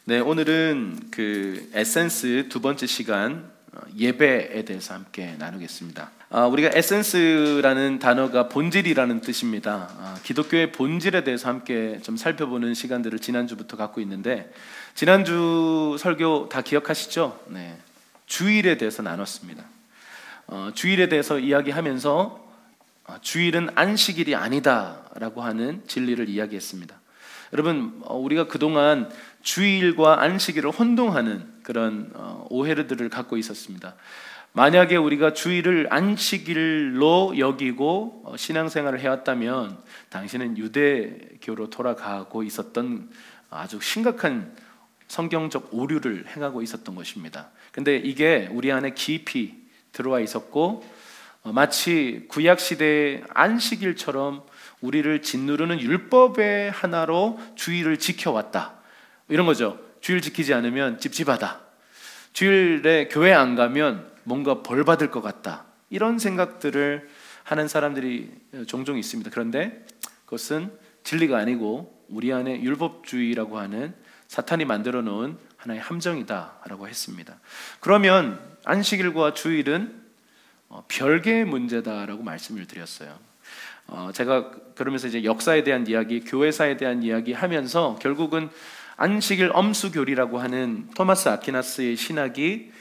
네, 오늘은 그 에센스 두 번째 시간 예배에 대해서 함께 나누겠습니다. 우리가 에센스라는 단어가 본질이라는 뜻입니다. 기독교의 본질에 대해서 함께 좀 살펴보는 시간들을 지난주부터 갖고 있는데, 지난주 설교 다 기억하시죠? 네, 주일에 대해서 나눴습니다. 주일에 대해서 이야기하면서 주일은 안식일이 아니다라고 하는 진리를 이야기했습니다. 여러분, 우리가 그동안 주일과 안식일을 혼동하는 그런 오해들을 갖고 있었습니다. 만약에 우리가 주일을 안식일로 여기고 신앙생활을 해왔다면 당신은 유대교로 돌아가고 있었던 아주 심각한 성경적 오류를 행하고 있었던 것입니다. 근데 이게 우리 안에 깊이 들어와 있었고, 마치 구약시대의 안식일처럼 우리를 짓누르는 율법의 하나로 주일을 지켜왔다, 이런 거죠. 주일 지키지 않으면 찝찝하다, 주일에 교회 안 가면 뭔가 벌 받을 것 같다, 이런 생각들을 하는 사람들이 종종 있습니다. 그런데 그것은 진리가 아니고 우리 안에 율법주의라고 하는 사탄이 만들어 놓은 하나의 함정이다라고 했습니다. 그러면 안식일과 주일은 별개의 문제다라고 말씀을 드렸어요. 제가 그러면서 이제 역사에 대한 이야기, 교회사에 대한 이야기 하면서 결국은 안식일 엄수교리라고 하는 토마스 아퀴나스의 신학이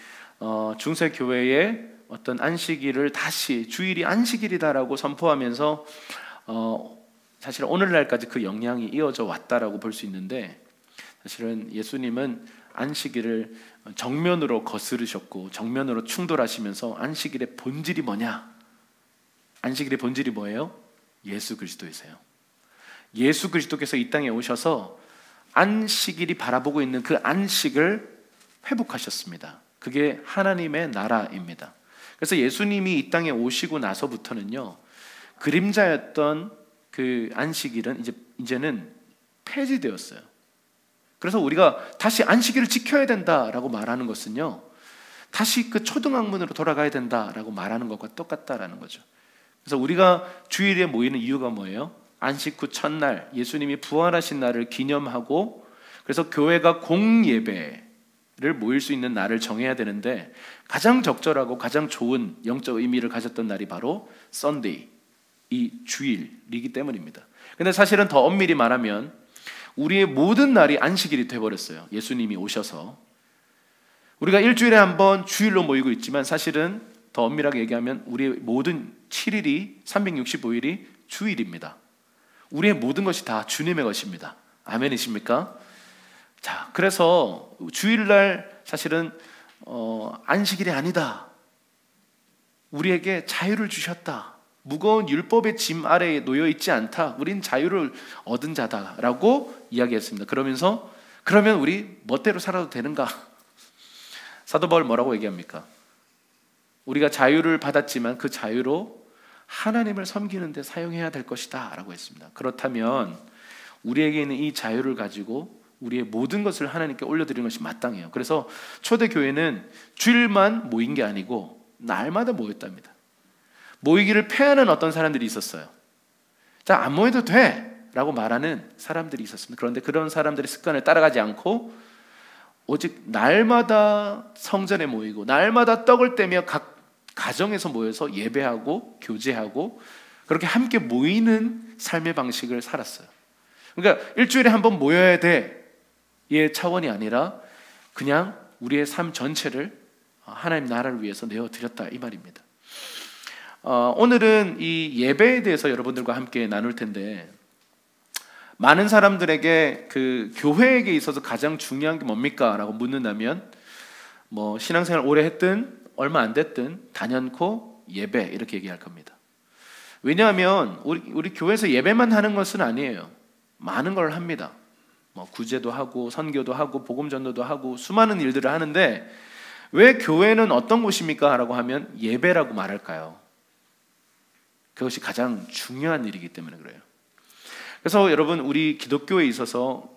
중세 교회의 어떤 안식일을 다시 주일이 안식일이다라고 선포하면서 사실 오늘날까지 그 영향이 이어져 왔다라고 볼 수 있는데, 사실은 예수님은 안식일을 정면으로 거스르셨고 정면으로 충돌하시면서 안식일의 본질이 뭐냐? 안식일의 본질이 뭐예요? 예수 그리스도이세요. 예수 그리스도께서 이 땅에 오셔서 안식일이 바라보고 있는 그 안식을 회복하셨습니다. 그게 하나님의 나라입니다. 그래서 예수님이 이 땅에 오시고 나서부터는요, 그림자였던 그 안식일은 이제는 폐지되었어요. 그래서 우리가 다시 안식일을 지켜야 된다라고 말하는 것은요, 다시 그 초등학문으로 돌아가야 된다라고 말하는 것과 똑같다라는 거죠. 그래서 우리가 주일에 모이는 이유가 뭐예요? 안식 후 첫날 예수님이 부활하신 날을 기념하고, 그래서 교회가 공예배를 모일 수 있는 날을 정해야 되는데, 가장 적절하고 가장 좋은 영적 의미를 가졌던 날이 바로 썬데이, 이 주일이기 때문입니다. 근데 사실은 더 엄밀히 말하면 우리의 모든 날이 안식일이 되어버렸어요. 예수님이 오셔서 우리가 일주일에 한 번 주일로 모이고 있지만, 사실은 더 엄밀하게 얘기하면 우리의 모든 7일이 365일이 주일입니다. 우리의 모든 것이 다 주님의 것입니다. 아멘이십니까? 자, 그래서 주일날 사실은 안식일이 아니다, 우리에게 자유를 주셨다, 무거운 율법의 짐 아래에 놓여 있지 않다, 우린 자유를 얻은 자다라고 이야기했습니다. 그러면서 그러면 우리 멋대로 살아도 되는가? 사도 바울 뭐라고 얘기합니까? 우리가 자유를 받았지만 그 자유로 하나님을 섬기는 데 사용해야 될 것이다 라고 했습니다. 그렇다면 우리에게 있는 이 자유를 가지고 우리의 모든 것을 하나님께 올려드리는 것이 마땅해요. 그래서 초대교회는 주일만 모인 게 아니고 날마다 모였답니다. 모이기를 패하는 어떤 사람들이 있었어요. 자, 안 모여도 돼 라고 말하는 사람들이 있었습니다. 그런데 그런 사람들의 습관을 따라가지 않고 오직 날마다 성전에 모이고 날마다 떡을 떼며 각 가정에서 모여서 예배하고 교제하고 그렇게 함께 모이는 삶의 방식을 살았어요. 그러니까 일주일에 한 번 모여야 돼의 차원이 아니라 그냥 우리의 삶 전체를 하나님 나라를 위해서 내어드렸다, 이 말입니다. 오늘은 이 예배에 대해서 여러분들과 함께 나눌 텐데, 많은 사람들에게 그 교회에게 있어서 가장 중요한 게 뭡니까? 라고 묻는다면, 뭐 신앙생활 오래 했든 얼마 안 됐든 단연코 예배, 이렇게 얘기할 겁니다. 왜냐하면 우리 교회에서 예배만 하는 것은 아니에요. 많은 걸 합니다. 뭐 구제도 하고 선교도 하고 복음 전도도 하고 수많은 일들을 하는데, 왜 교회는 어떤 곳입니까? 라고 하면 예배라고 말할까요? 그것이 가장 중요한 일이기 때문에 그래요. 그래서 여러분, 우리 기독교에 있어서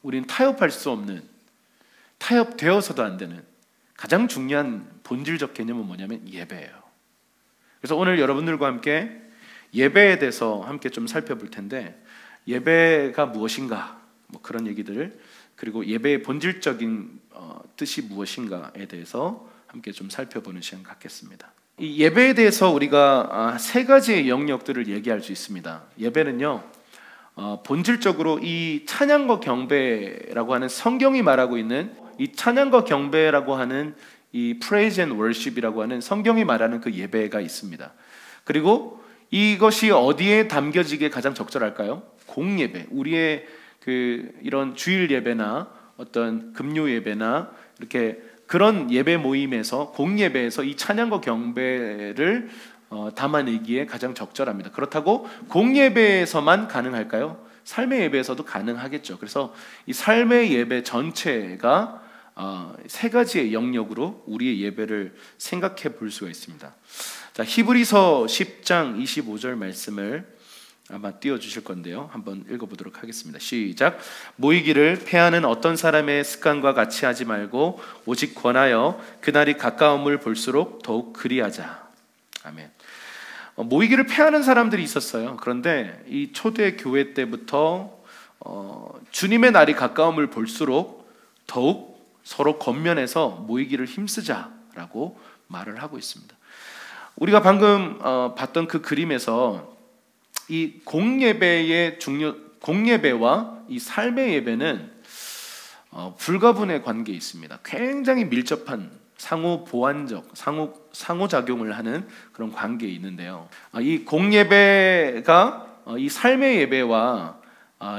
우리는 타협할 수 없는, 타협되어서도 안 되는 가장 중요한 본질적 개념은 뭐냐면 예배예요. 그래서 오늘 여러분들과 함께 예배에 대해서 함께 좀 살펴볼 텐데, 예배가 무엇인가, 뭐 그런 얘기들을 그리고 예배의 본질적인 뜻이 무엇인가에 대해서 함께 좀 살펴보는 시간 갖겠습니다. 이 예배에 대해서 우리가 세 가지의 영역들을 얘기할 수 있습니다. 예배는요, 본질적으로 이 찬양과 경배라고 하는, 성경이 말하고 있는 이 찬양과 경배라고 하는 이 praise and worship이라고 하는 성경이 말하는 그 예배가 있습니다. 그리고 이것이 어디에 담겨지기에 가장 적절할까요? 공예배, 우리의 이런 주일 예배나 어떤 금요 예배나 이렇게 그런 예배 모임에서, 공예배에서 이 찬양과 경배를 담아내기에 가장 적절합니다. 그렇다고 공예배에서만 가능할까요? 삶의 예배에서도 가능하겠죠. 그래서 이 삶의 예배 전체가 세 가지의 영역으로 우리의 예배를 생각해 볼 수가 있습니다. 자, 히브리서 10장 25절 말씀을 아마 띄워주실 건데요, 한번 읽어보도록 하겠습니다. 시작. 모이기를 패하는 어떤 사람의 습관과 같이 하지 말고 오직 권하여 그날이 가까움을 볼수록 더욱 그리하자. 아멘. 모이기를 패하는 사람들이 있었어요. 그런데 이 초대 교회 때부터 주님의 날이 가까움을 볼수록 더욱 서로 겉면에서 모이기를 힘쓰자라고 말을 하고 있습니다. 우리가 방금 봤던 그 그림에서 이 공예배와 이 삶의 예배는 불가분의 관계에 있습니다. 굉장히 밀접한 상호보완적, 상호작용을 하는 그런 관계에 있는데요. 이 공예배가 이 삶의 예배와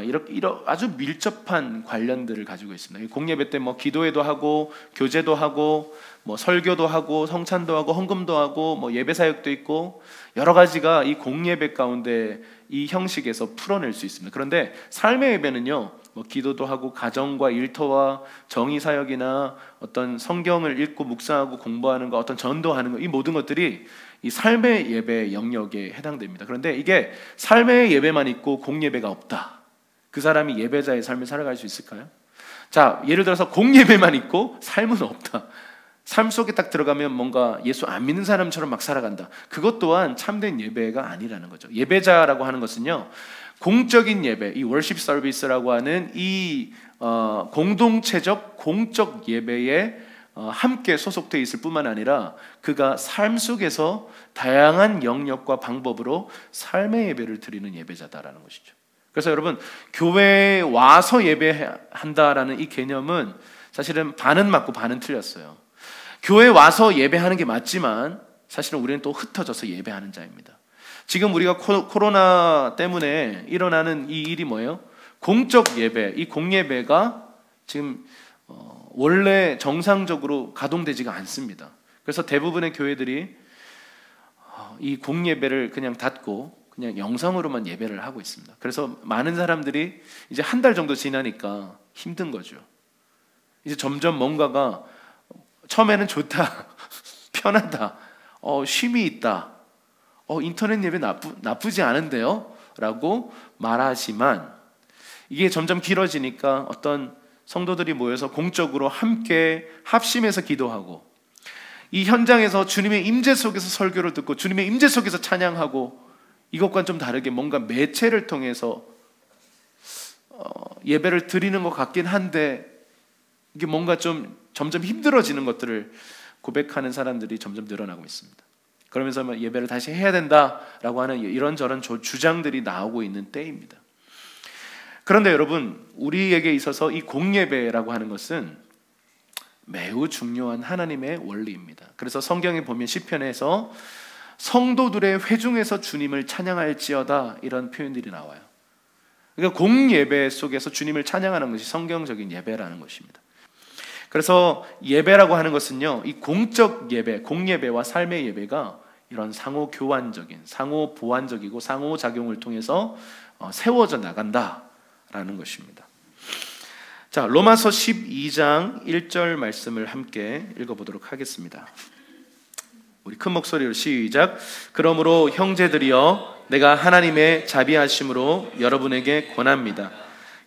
이렇게 아주 밀접한 관련들을 가지고 있습니다. 공예배 때 뭐 기도회도 하고 교제도 하고 뭐 설교도 하고 성찬도 하고 헌금도 하고 뭐 예배 사역도 있고 여러 가지가 이 공예배 가운데 이 형식에서 풀어낼 수 있습니다. 그런데 삶의 예배는요, 뭐 기도도 하고 가정과 일터와 정의 사역이나 어떤 성경을 읽고 묵상하고 공부하는 거, 어떤 전도하는 거, 이 모든 것들이 이 삶의 예배 영역에 해당됩니다. 그런데 이게 삶의 예배만 있고 공예배가 없다, 그 사람이 예배자의 삶을 살아갈 수 있을까요? 자, 예를 들어서 공예배만 있고 삶은 없다. 삶 속에 딱 들어가면 뭔가 예수 안 믿는 사람처럼 막 살아간다. 그것 또한 참된 예배가 아니라는 거죠. 예배자라고 하는 것은요, 공적인 예배, 이 월십 서비스라고 하는 이 공동체적 공적 예배에 함께 소속되어 있을 뿐만 아니라 그가 삶 속에서 다양한 영역과 방법으로 삶의 예배를 드리는 예배자다라는 것이죠. 그래서 여러분, 교회에 와서 예배한다라는 이 개념은 사실은 반은 맞고 반은 틀렸어요. 교회에 와서 예배하는 게 맞지만 사실은 우리는 또 흩어져서 예배하는 자입니다. 지금 우리가 코로나 때문에 일어나는 이 일이 뭐예요? 공적 예배, 이 공예배가 지금 원래 정상적으로 가동되지가 않습니다. 그래서 대부분의 교회들이 이 공예배를 그냥 닫고 그냥 영상으로만 예배를 하고 있습니다. 그래서 많은 사람들이 이제 한 달 정도 지나니까 힘든 거죠. 이제 점점 뭔가가 처음에는 좋다, 편하다, 쉼이 있다, 인터넷 예배 나쁘지 않은데요? 라고 말하지만 이게 점점 길어지니까 어떤 성도들이 모여서 공적으로 함께 합심해서 기도하고 이 현장에서 주님의 임재 속에서 설교를 듣고 주님의 임재 속에서 찬양하고, 이것과는 좀 다르게 뭔가 매체를 통해서 예배를 드리는 것 같긴 한데 이게 뭔가 좀 점점 힘들어지는 것들을 고백하는 사람들이 점점 늘어나고 있습니다. 그러면서 예배를 다시 해야 된다라고 하는 이런저런 주장들이 나오고 있는 때입니다. 그런데 여러분, 우리에게 있어서 이 공예배라고 하는 것은 매우 중요한 하나님의 원리입니다. 그래서 성경에 보면 시편에서 성도들의 회중에서 주님을 찬양할지어다, 이런 표현들이 나와요. 그러니까 공예배 속에서 주님을 찬양하는 것이 성경적인 예배라는 것입니다. 그래서 예배라고 하는 것은요, 이 공적 예배, 공예배와 삶의 예배가 이런 상호 교환적인, 상호 보완적이고 상호 작용을 통해서 세워져 나간다라는 것입니다. 자, 로마서 12장 1절 말씀을 함께 읽어보도록 하겠습니다. 우리 큰 목소리로 시작. 그러므로 형제들이여, 내가 하나님의 자비하심으로 여러분에게 권합니다.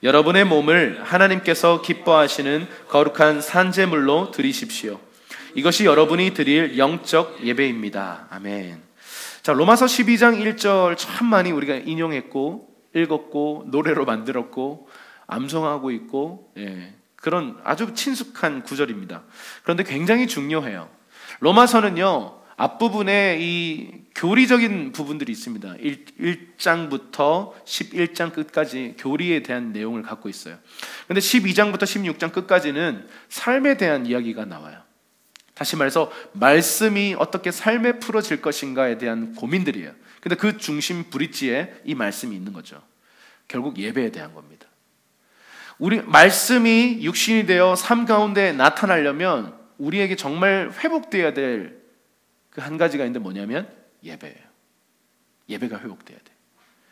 여러분의 몸을 하나님께서 기뻐하시는 거룩한 산제물로 드리십시오. 이것이 여러분이 드릴 영적 예배입니다. 아멘. 자, 로마서 12장 1절 참 많이 우리가 인용했고 읽었고 노래로 만들었고 암송하고 있고, 그런 아주 친숙한 구절입니다. 그런데 굉장히 중요해요. 로마서는요, 앞부분에 이 교리적인 부분들이 있습니다. 1장부터 11장 끝까지 교리에 대한 내용을 갖고 있어요. 그런데 12장부터 16장 끝까지는 삶에 대한 이야기가 나와요. 다시 말해서 말씀이 어떻게 삶에 풀어질 것인가에 대한 고민들이에요. 근데 그 중심 브릿지에 이 말씀이 있는 거죠. 결국 예배에 대한 겁니다. 우리 말씀이 육신이 되어 삶 가운데 나타나려면 우리에게 정말 회복되어야 될 그 한 가지가 있는데 뭐냐면 예배예요. 예배가 회복돼야 돼.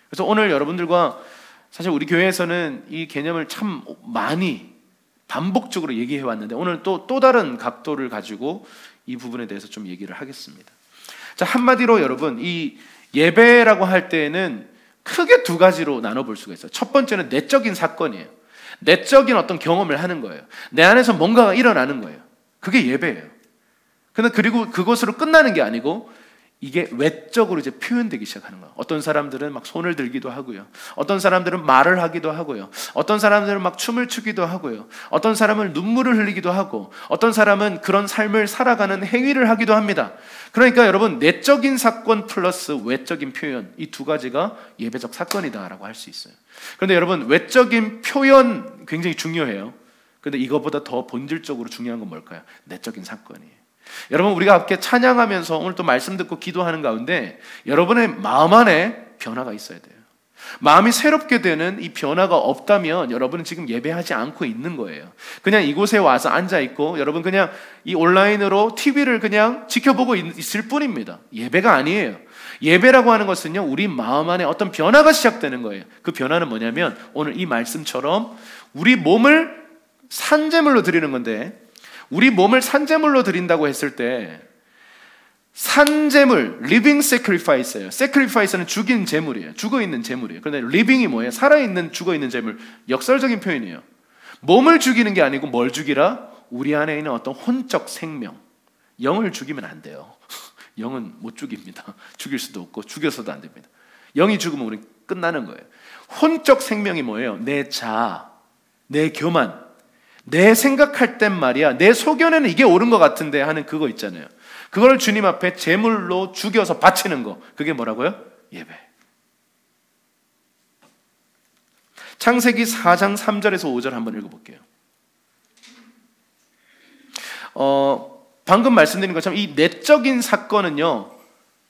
그래서 오늘 여러분들과 사실 우리 교회에서는 이 개념을 참 많이 반복적으로 얘기해 왔는데 오늘 또 다른 각도를 가지고 이 부분에 대해서 좀 얘기를 하겠습니다. 자, 한마디로 여러분, 이 예배라고 할 때에는 크게 두 가지로 나눠볼 수가 있어요. 첫 번째는 내적인 사건이에요. 내적인 어떤 경험을 하는 거예요. 내 안에서 뭔가가 일어나는 거예요. 그게 예배예요. 근데 그리고 그것으로 끝나는 게 아니고 이게 외적으로 이제 표현되기 시작하는 거예요. 어떤 사람들은 막 손을 들기도 하고요. 어떤 사람들은 말을 하기도 하고요. 어떤 사람들은 막 춤을 추기도 하고요. 어떤 사람은 눈물을 흘리기도 하고 어떤 사람은 그런 삶을 살아가는 행위를 하기도 합니다. 그러니까 여러분, 내적인 사건 플러스 외적인 표현, 이 두 가지가 예배적 사건이다라고 할 수 있어요. 그런데 여러분, 외적인 표현 굉장히 중요해요. 그런데 이것보다 더 본질적으로 중요한 건 뭘까요? 내적인 사건이에요. 여러분, 우리가 함께 찬양하면서 오늘 또 말씀 듣고 기도하는 가운데 여러분의 마음 안에 변화가 있어야 돼요. 마음이 새롭게 되는 이 변화가 없다면 여러분은 지금 예배하지 않고 있는 거예요. 그냥 이곳에 와서 앉아있고 여러분 그냥 이 온라인으로 TV를 그냥 지켜보고 있을 뿐입니다. 예배가 아니에요. 예배라고 하는 것은요, 우리 마음 안에 어떤 변화가 시작되는 거예요. 그 변화는 뭐냐면 오늘 이 말씀처럼 우리 몸을 산제물로 드리는 건데, 우리 몸을 산제물로 드린다고 했을 때 산제물, living sacrifice예요. sacrifice는 죽인 제물이에요. 죽어있는 제물이에요. 그런데 living이 뭐예요? 살아있는, 죽어있는 제물. 역설적인 표현이에요. 몸을 죽이는 게 아니고 뭘 죽이라? 우리 안에 있는 어떤 혼적 생명, 영을 죽이면 안 돼요. 영은 못 죽입니다. 죽일 수도 없고 죽여서도 안 됩니다. 영이 죽으면 우리 끝나는 거예요. 혼적 생명이 뭐예요? 내 자아, 내 교만, 내 생각할 땐 말이야, 내 소견에는 이게 옳은 것 같은데 하는 그거 있잖아요. 그걸 주님 앞에 제물로 죽여서 바치는 거, 그게 뭐라고요? 예배. 창세기 4장 3절에서 5절 한번 읽어볼게요. 방금 말씀드린 것처럼 이 내적인 사건은요,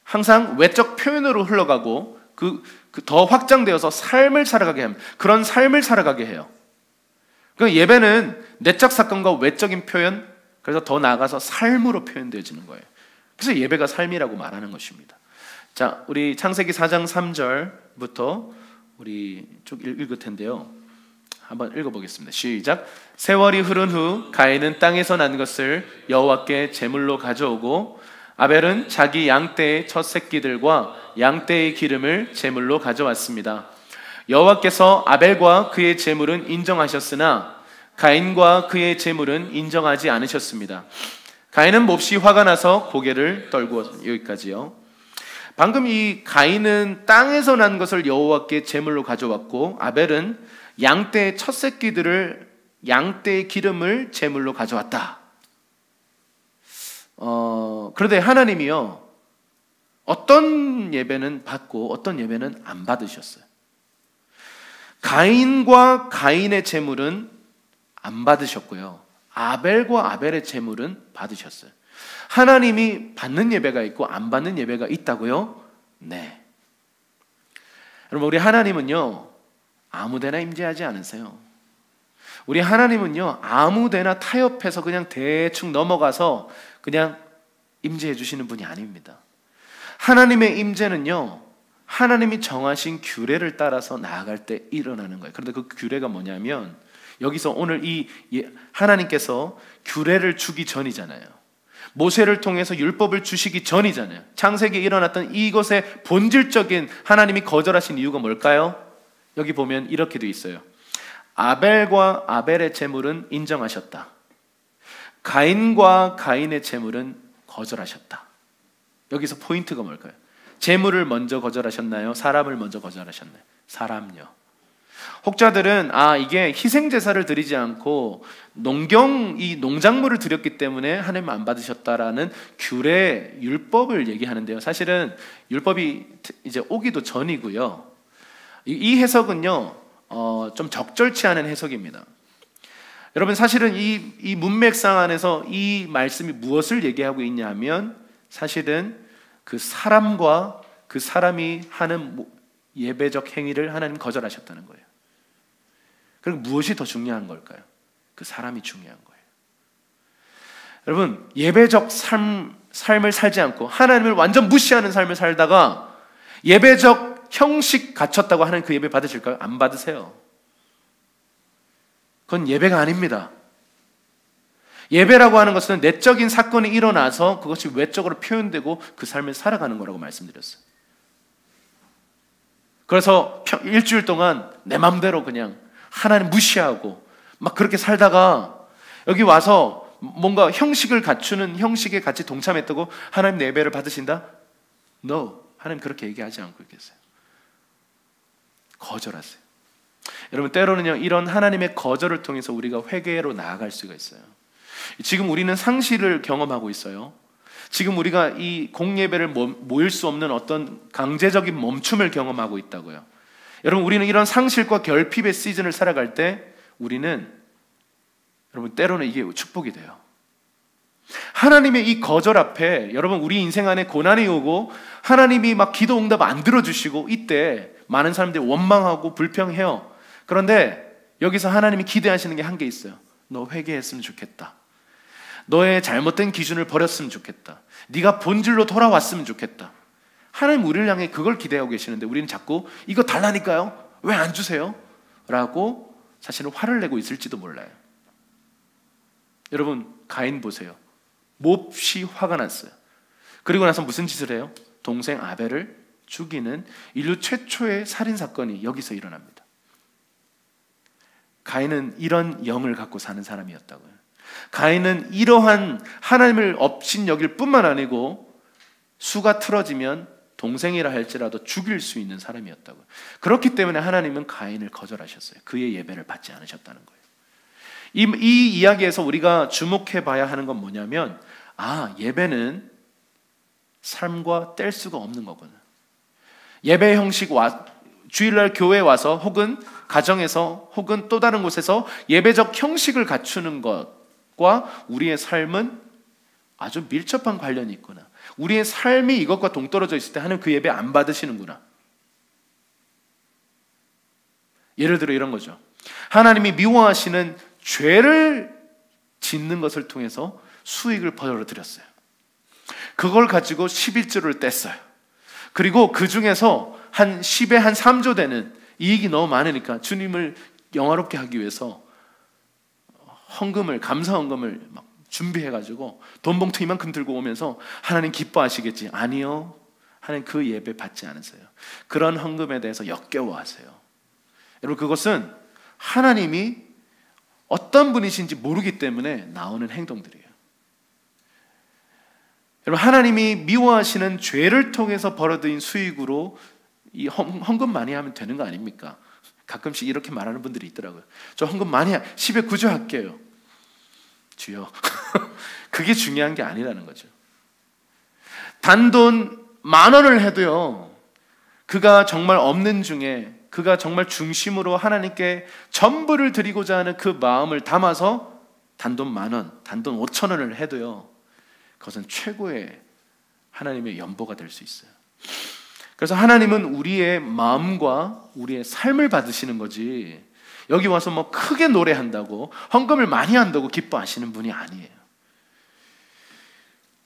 항상 외적 표현으로 흘러가고 더 확장되어서 삶을 살아가게 합니다. 그런 삶을 살아가게 해요. 그 예배는 내적 사건과 외적인 표현, 그래서 더 나아가서 삶으로 표현되어지는 거예요. 그래서 예배가 삶이라고 말하는 것입니다. 자, 우리 창세기 4장 3절부터 우리 쭉 읽을 텐데요. 한번 읽어보겠습니다. 시작. 세월이 흐른 후 가인은 땅에서 난 것을 여호와께 제물로 가져오고 아벨은 자기 양떼의 첫 새끼들과 양떼의 기름을 제물로 가져왔습니다. 여호와께서 아벨과 그의 제물은 인정하셨으나 가인과 그의 제물은 인정하지 않으셨습니다. 가인은 몹시 화가 나서 고개를 떨고, 여기까지요. 방금 이 가인은 땅에서 난 것을 여호와께 제물로 가져왔고 아벨은 양떼의 첫 새끼들을, 양떼의 기름을 제물로 가져왔다. 그런데 하나님이요, 어떤 예배는 받고 어떤 예배는 안 받으셨어요. 가인과 가인의 제물은 안 받으셨고요, 아벨과 아벨의 제물은 받으셨어요. 하나님이 받는 예배가 있고 안 받는 예배가 있다고요? 네. 여러분, 우리 하나님은요 아무데나 임재하지 않으세요. 우리 하나님은요 아무데나 타협해서 그냥 대충 넘어가서 그냥 임재해 주시는 분이 아닙니다. 하나님의 임재는요, 하나님이 정하신 규례를 따라서 나아갈 때 일어나는 거예요. 그런데 그 규례가 뭐냐면, 여기서 오늘 이 하나님께서 규례를 주기 전이잖아요. 모세를 통해서 율법을 주시기 전이잖아요. 창세기에 일어났던 이것의 본질적인 하나님이 거절하신 이유가 뭘까요? 여기 보면 이렇게 돼 있어요. 아벨과 아벨의 제물은 인정하셨다. 가인과 가인의 제물은 거절하셨다. 여기서 포인트가 뭘까요? 제물을 먼저 거절하셨나요? 사람을 먼저 거절하셨나요? 사람요. 혹자들은 이게 희생 제사를 드리지 않고 이 농작물을 드렸기 때문에 하나님 안 받으셨다라는 규례 율법을 얘기하는데요. 사실은 율법이 이제 오기도 전이고요. 이 해석은요, 좀 적절치 않은 해석입니다. 여러분, 사실은 이 문맥상 안에서 이 말씀이 무엇을 얘기하고 있냐면, 사실은 그 사람과 그 사람이 하는 예배적 행위를 하나님 거절하셨다는 거예요. 그리고 무엇이 더 중요한 걸까요? 그 사람이 중요한 거예요. 여러분, 예배적 삶을 살지 않고 하나님을 완전 무시하는 삶을 살다가 예배적 형식 갖췄다고 하는 그 예배 받으실까요? 안 받으세요. 그건 예배가 아닙니다. 예배라고 하는 것은 내적인 사건이 일어나서 그것이 외적으로 표현되고 그 삶을 살아가는 거라고 말씀드렸어요. 그래서 일주일 동안 내 맘대로 그냥 하나님 무시하고 막 그렇게 살다가 여기 와서 뭔가 형식을 갖추는 형식에 같이 동참했다고 하나님 내 예배를 받으신다? No. 하나님 그렇게 얘기하지 않고 있겠어요. 거절하세요. 여러분, 때로는요, 이런 하나님의 거절을 통해서 우리가 회개로 나아갈 수가 있어요. 지금 우리는 상실을 경험하고 있어요. 지금 우리가 이 공예배를 모일 수 없는 어떤 강제적인 멈춤을 경험하고 있다고요. 여러분, 우리는 이런 상실과 결핍의 시즌을 살아갈 때 우리는, 여러분, 때로는 이게 축복이 돼요. 하나님의 이 거절 앞에 여러분, 우리 인생 안에 고난이 오고 하나님이 막 기도 응답 안 들어주시고 이때 많은 사람들이 원망하고 불평해요. 그런데 여기서 하나님이 기대하시는 게 한 개 있어요. 너 회개했으면 좋겠다. 너의 잘못된 기준을 버렸으면 좋겠다. 네가 본질로 돌아왔으면 좋겠다. 하나님 우리를 향해 그걸 기대하고 계시는데 우리는 자꾸 이거 달라니까요? 왜 안 주세요? 라고 사실은 화를 내고 있을지도 몰라요. 여러분, 가인 보세요. 몹시 화가 났어요. 그리고 나서 무슨 짓을 해요? 동생 아벨을 죽이는 인류 최초의 살인사건이 여기서 일어납니다. 가인은 이런 영을 갖고 사는 사람이었다고요. 가인은 이러한 하나님을 업신여길 뿐만 아니고 수가 틀어지면 동생이라 할지라도 죽일 수 있는 사람이었다고요. 그렇기 때문에 하나님은 가인을 거절하셨어요. 그의 예배를 받지 않으셨다는 거예요. 이 이야기에서 우리가 주목해 봐야 하는 건 뭐냐면, 예배는 삶과 뗄 수가 없는 거구나. 예배 형식 주일날 교회에 와서 혹은 가정에서 혹은 또 다른 곳에서 예배적 형식을 갖추는 것과 우리의 삶은 아주 밀접한 관련이 있구나. 우리의 삶이 이것과 동떨어져 있을 때 하나님 그 예배 안 받으시는구나. 예를 들어 이런 거죠. 하나님이 미워하시는 죄를 짓는 것을 통해서 수익을 벌어들였어요. 그걸 가지고 11조를 뗐어요. 그리고 그 중에서 한 10에 한 3조 되는 이익이 너무 많으니까 주님을 영화롭게 하기 위해서 감사 헌금을 막 준비해가지고 돈 봉투 이만큼 들고 오면서 하나님 기뻐하시겠지? 아니요. 하나님 그 예배 받지 않으세요. 그런 헌금에 대해서 역겨워하세요. 여러분, 그것은 하나님이 어떤 분이신지 모르기 때문에 나오는 행동들이에요. 여러분, 하나님이 미워하시는 죄를 통해서 벌어들인 수익으로 이 헌금 많이 하면 되는 거 아닙니까? 가끔씩 이렇게 말하는 분들이 있더라고요. 저 헌금 많이 10에 9조 할게요. 주여. 그게 중요한 게 아니라는 거죠. 단돈 10,000원을 해도요, 그가 정말 없는 중에 그가 정말 중심으로 하나님께 전부를 드리고자 하는 그 마음을 담아서 단돈 10,000원, 단돈 5,000원을 해도요, 그것은 최고의 하나님의 연보가 될 수 있어요. 그래서 하나님은 우리의 마음과 우리의 삶을 받으시는 거지, 여기 와서 뭐 크게 노래한다고 헌금을 많이 한다고 기뻐하시는 분이 아니에요.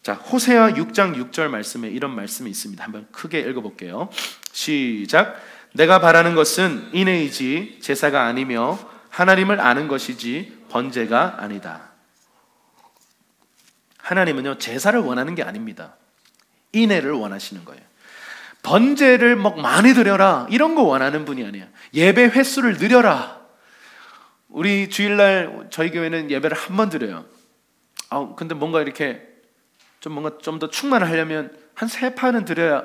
자, 호세아 6장 6절 말씀에 이런 말씀이 있습니다. 한번 크게 읽어볼게요. 시작. 내가 바라는 것은 인애이지 제사가 아니며 하나님을 아는 것이지 번제가 아니다. 하나님은요, 제사를 원하는 게 아닙니다. 인애를 원하시는 거예요. 번제를 막 많이 드려라 이런 거 원하는 분이 아니에요. 예배 횟수를 늘려라. 우리 주일날 저희 교회는 예배를 한 번 드려요. 근데 뭔가 이렇게 좀 더 충만하려면 한 3판은 드려야,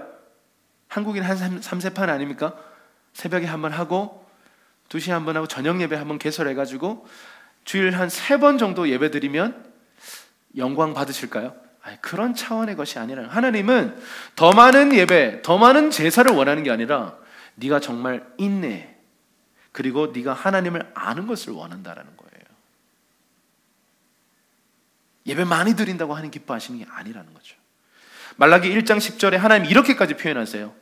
한국인 한 3, 4판 아닙니까? 새벽에 한 번 하고 2시에 한 번 하고 저녁 예배 한 번 개설해가지고 주일 한 3번 정도 예배 드리면 영광 받으실까요? 아니, 그런 차원의 것이 아니라 하나님은 더 많은 예배, 더 많은 제사를 원하는 게 아니라 네가 정말 인내, 그리고 네가 하나님을 아는 것을 원한다라는 거예요. 예배 많이 드린다고 하나님 기뻐하시는 게 아니라는 거죠. 말라기 1장 10절에 하나님 이렇게까지 표현하세요.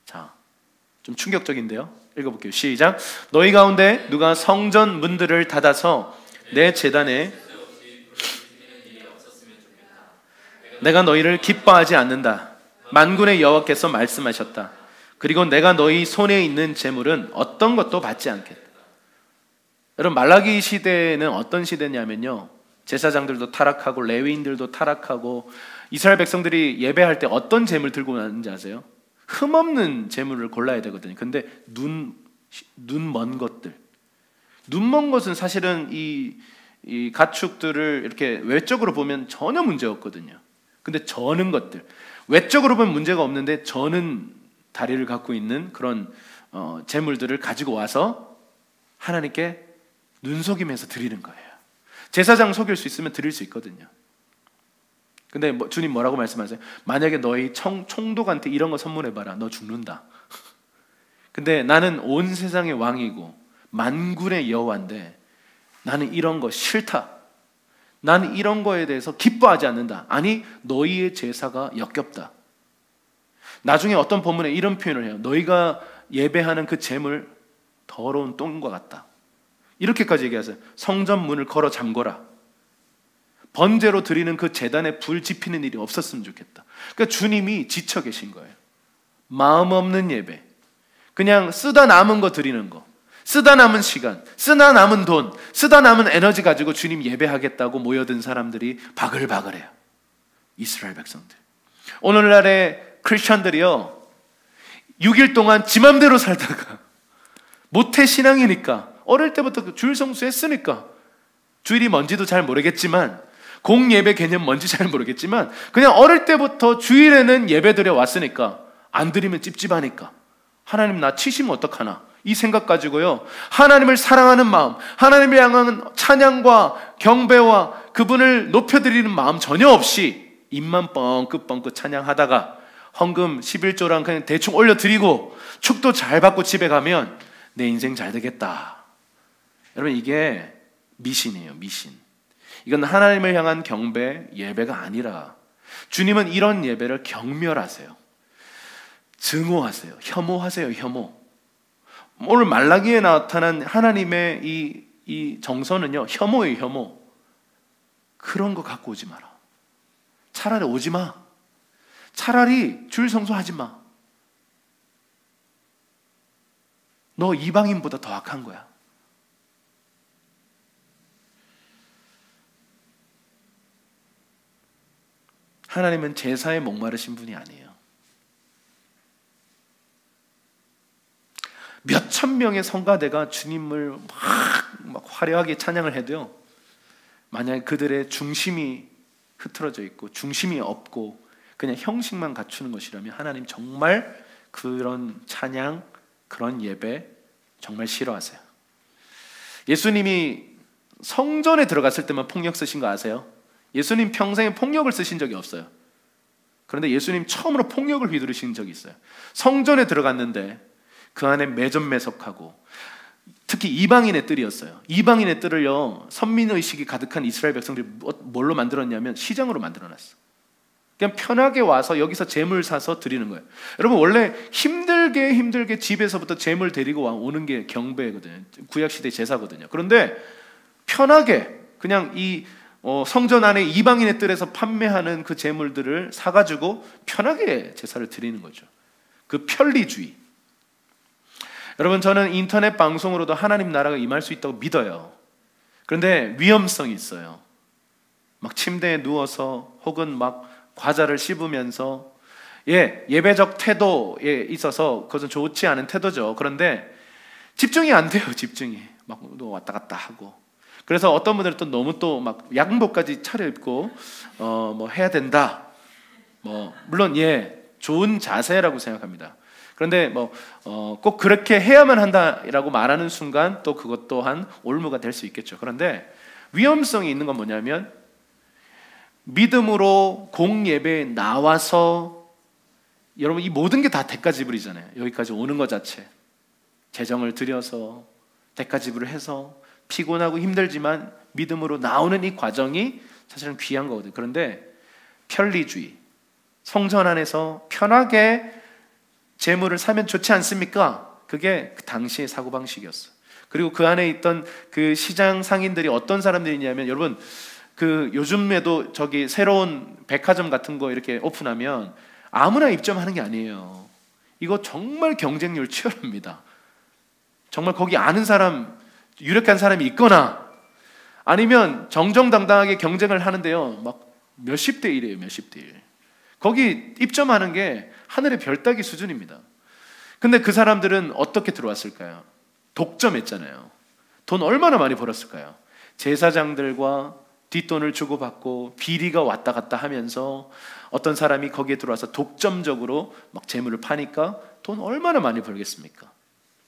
자, 좀 충격적인데요. 읽어볼게요. 시작. 너희 가운데 누가 성전 문들을 닫아서 내 제단에 내가 너희를 기뻐하지 않는다. 만군의 여호와께서 말씀하셨다. 그리고 내가 너희 손에 있는 재물은 어떤 것도 받지 않겠다. 여러분, 말라기 시대는 어떤 시대냐면요, 제사장들도 타락하고 레위인들도 타락하고 이스라엘 백성들이 예배할 때 어떤 재물 들고 나는지 아세요? 흠없는 재물을 골라야 되거든요. 근데 눈 먼 것들, 눈 먼 것은 사실은 이 가축들을 이렇게 외적으로 보면 전혀 문제 없거든요. 근데 저는 것들, 외적으로 보면 문제가 없는데 저는 다리를 갖고 있는 그런 재물들을 가지고 와서 하나님께 눈속임해서 드리는 거예요. 제사장 속일 수 있으면 드릴 수 있거든요. 근데 주님 뭐라고 말씀하세요? 만약에 너희 총독한테 이런 거 선물해봐라, 너 죽는다. 근데 나는 온 세상의 왕이고 만군의 여호와인데 나는 이런 거 싫다. 나는 이런 거에 대해서 기뻐하지 않는다. 아니, 너희의 제사가 역겹다. 나중에 어떤 본문에 이런 표현을 해요. 너희가 예배하는 그 제물 더러운 똥과 같다. 이렇게까지 얘기하세요. 성전 문을 걸어 잠궈라. 번제로 드리는 그 제단에 불 지피는 일이 없었으면 좋겠다. 그러니까 주님이 지쳐 계신 거예요. 마음 없는 예배, 그냥 쓰다 남은 거 드리는 거, 쓰다 남은 시간, 쓰다 남은 돈, 쓰다 남은 에너지 가지고 주님 예배하겠다고 모여든 사람들이 바글바글해요. 이스라엘 백성들. 오늘날의 크리스천들이요, 6일 동안 지 맘대로 살다가 모태신앙이니까 어릴 때부터 주일 성수 했으니까 주일이 뭔지도 잘 모르겠지만, 공예배 개념 뭔지 잘 모르겠지만, 그냥 어릴 때부터 주일에는 예배 드려 왔으니까 안 드리면 찝찝하니까 하나님 나 치시면 어떡하나, 이 생각 가지고요, 하나님을 사랑하는 마음, 하나님을 향한 찬양과 경배와 그분을 높여드리는 마음 전혀 없이 입만 뻥긋뻥긋 찬양하다가 헌금 11조랑 그냥 대충 올려드리고 축도 잘 받고 집에 가면 내 인생 잘 되겠다. 여러분, 이게 미신이에요. 미신. 이건 하나님을 향한 경배, 예배가 아니라 주님은 이런 예배를 경멸하세요. 증오하세요. 혐오하세요. 혐오. 오늘 말라기에 나타난 하나님의 이 정서는요, 혐오예요. 혐오. 그런 거 갖고 오지 마라. 차라리 오지 마. 차라리 주일 성수하지 마. 너 이방인보다 더 악한 거야. 하나님은 제사에 목마르신 분이 아니에요. 몇천 명의 성가대가 주님을 막 화려하게 찬양을 해도요, 만약에 그들의 중심이 흐트러져 있고 중심이 없고 그냥 형식만 갖추는 것이라면 하나님 정말 그런 찬양, 그런 예배 정말 싫어하세요. 예수님이 성전에 들어갔을 때만 폭력 쓰신 거 아세요? 예수님 평생에 폭력을 쓰신 적이 없어요. 그런데 예수님 처음으로 폭력을 휘두르신 적이 있어요. 성전에 들어갔는데 그 안에 매점매석하고, 특히 이방인의 뜰이었어요. 이방인의 뜰을요, 선민의식이 가득한 이스라엘 백성들이 뭘로 만들었냐면 시장으로 만들어놨어. 그냥 편하게 와서 여기서 재물 사서 드리는 거예요. 여러분, 원래 힘들게 집에서부터 재물 데리고 오는 게 경배거든요. 구약시대 제사거든요. 그런데 편하게 그냥 이 성전 안에 이방인의 뜰에서 판매하는 그 재물들을 사가지고 편하게 제사를 드리는 거죠. 그 편리주의. 여러분, 저는 인터넷 방송으로도 하나님 나라가 임할 수 있다고 믿어요. 그런데 위험성이 있어요. 막 침대에 누워서 혹은 막 과자를 씹으면서, 예배적 태도에 있어서 그것은 좋지 않은 태도죠. 그런데 집중이 안 돼요. 집중이 막 왔다 갔다 하고. 그래서 어떤 분들은 또 너무 또 막 양복까지 차려입고 뭐 해야 된다. 물론 좋은 자세라고 생각합니다. 그런데 꼭 그렇게 해야만 한다라고 말하는 순간 또 그것 또한 올무가 될 수 있겠죠. 그런데 위험성이 있는 건 뭐냐면 믿음으로 공예배에 나와서 여러분 이 모든 게 다 대가 지불이잖아요. 여기까지 오는 것 자체 재정을 들여서 대가 지불을 해서 피곤하고 힘들지만 믿음으로 나오는 이 과정이 사실은 귀한 거거든요. 그런데 편리주의, 성전 안에서 편하게 재물을 사면 좋지 않습니까? 그게 그 당시의 사고방식이었어요. 그리고 그 안에 있던 그 시장 상인들이 어떤 사람들이냐면 여러분 그 요즘에도 저기 새로운 백화점 같은 거 이렇게 오픈하면 아무나 입점하는 게 아니에요. 이거 정말 경쟁률 치열합니다. 정말 거기 아는 사람, 유력한 사람이 있거나 아니면 정정당당하게 경쟁을 하는데요, 막 몇십 대 1이에요. 몇십 대 1. 거기 입점하는 게 하늘의 별 따기 수준입니다. 근데 그 사람들은 어떻게 들어왔을까요? 독점했잖아요. 돈 얼마나 많이 벌었을까요? 제사장들과 뒷돈을 주고받고 비리가 왔다 갔다 하면서 어떤 사람이 거기에 들어와서 독점적으로 막 재물을 파니까 돈 얼마나 많이 벌겠습니까?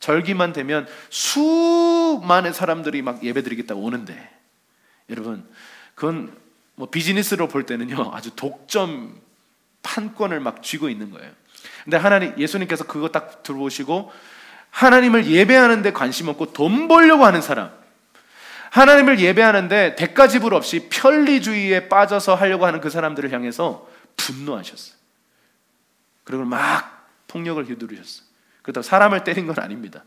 절기만 되면 수많은 사람들이 막 예배드리겠다고 오는데, 여러분 그건 비즈니스로 볼 때는요 아주 독점 판권을 막 쥐고 있는 거예요. 근데 예수님께서 그거 딱 들어오시고 하나님을 예배하는데 관심 없고 돈 벌려고 하는 사람, 하나님을 예배하는데 대가 지불 없이 편리주의에 빠져서 하려고 하는 그 사람들을 향해서 분노하셨어요. 그리고 막 폭력을 휘두르셨어요. 그렇다고 사람을 때린 건 아닙니다.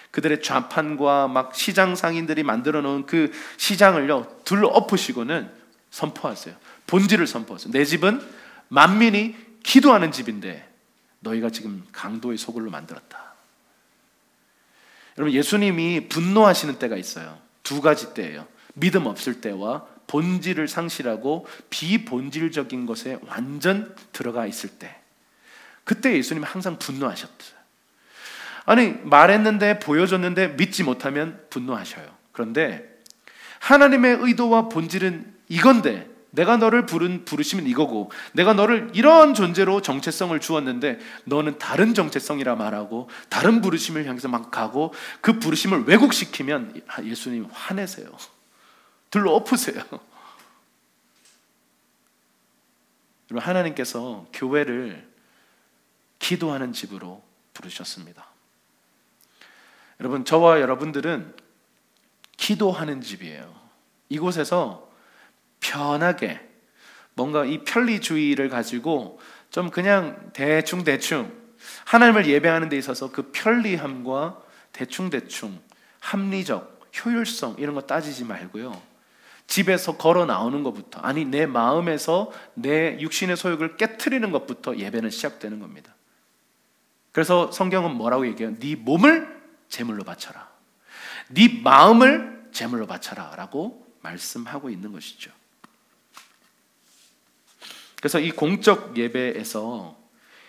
그들의 좌판과 막 시장 상인들이 만들어 놓은 그 시장을요 둘러엎으시고는 선포하세요. 본질을 선포하세요. 내 집은 만민이 기도하는 집인데 너희가 지금 강도의 소굴로 만들었다. 여러분 예수님이 분노하시는 때가 있어요. 두 가지 때예요. 믿음 없을 때와 본질을 상실하고 비본질적인 것에 완전 들어가 있을 때, 그때 예수님은 항상 분노하셨어요. 아니 말했는데 보여줬는데 믿지 못하면 분노하셔요. 그런데 하나님의 의도와 본질은 이건데, 내가 너를 부르시면 이거고, 내가 너를 이런 존재로 정체성을 주었는데 너는 다른 정체성이라 말하고 다른 부르심을 향해서 막 가고 그 부르심을 왜곡시키면 예수님 화내세요. 들러 엎으세요. 여러분 하나님께서 교회를 기도하는 집으로 부르셨습니다. 여러분 저와 여러분들은 기도하는 집이에요. 이곳에서 편하게 뭔가 이 편리주의를 가지고 좀 그냥 대충 하나님을 예배하는 데 있어서 그 편리함과 대충 합리적, 효율성 이런 거 따지지 말고요, 집에서 걸어 나오는 것부터, 아니 내 마음에서 내 육신의 소욕을 깨트리는 것부터 예배는 시작되는 겁니다. 그래서 성경은 뭐라고 얘기해요? 네 몸을 제물로 바쳐라, 네 마음을 제물로 바쳐라 라고 말씀하고 있는 것이죠. 그래서 이 공적 예배에서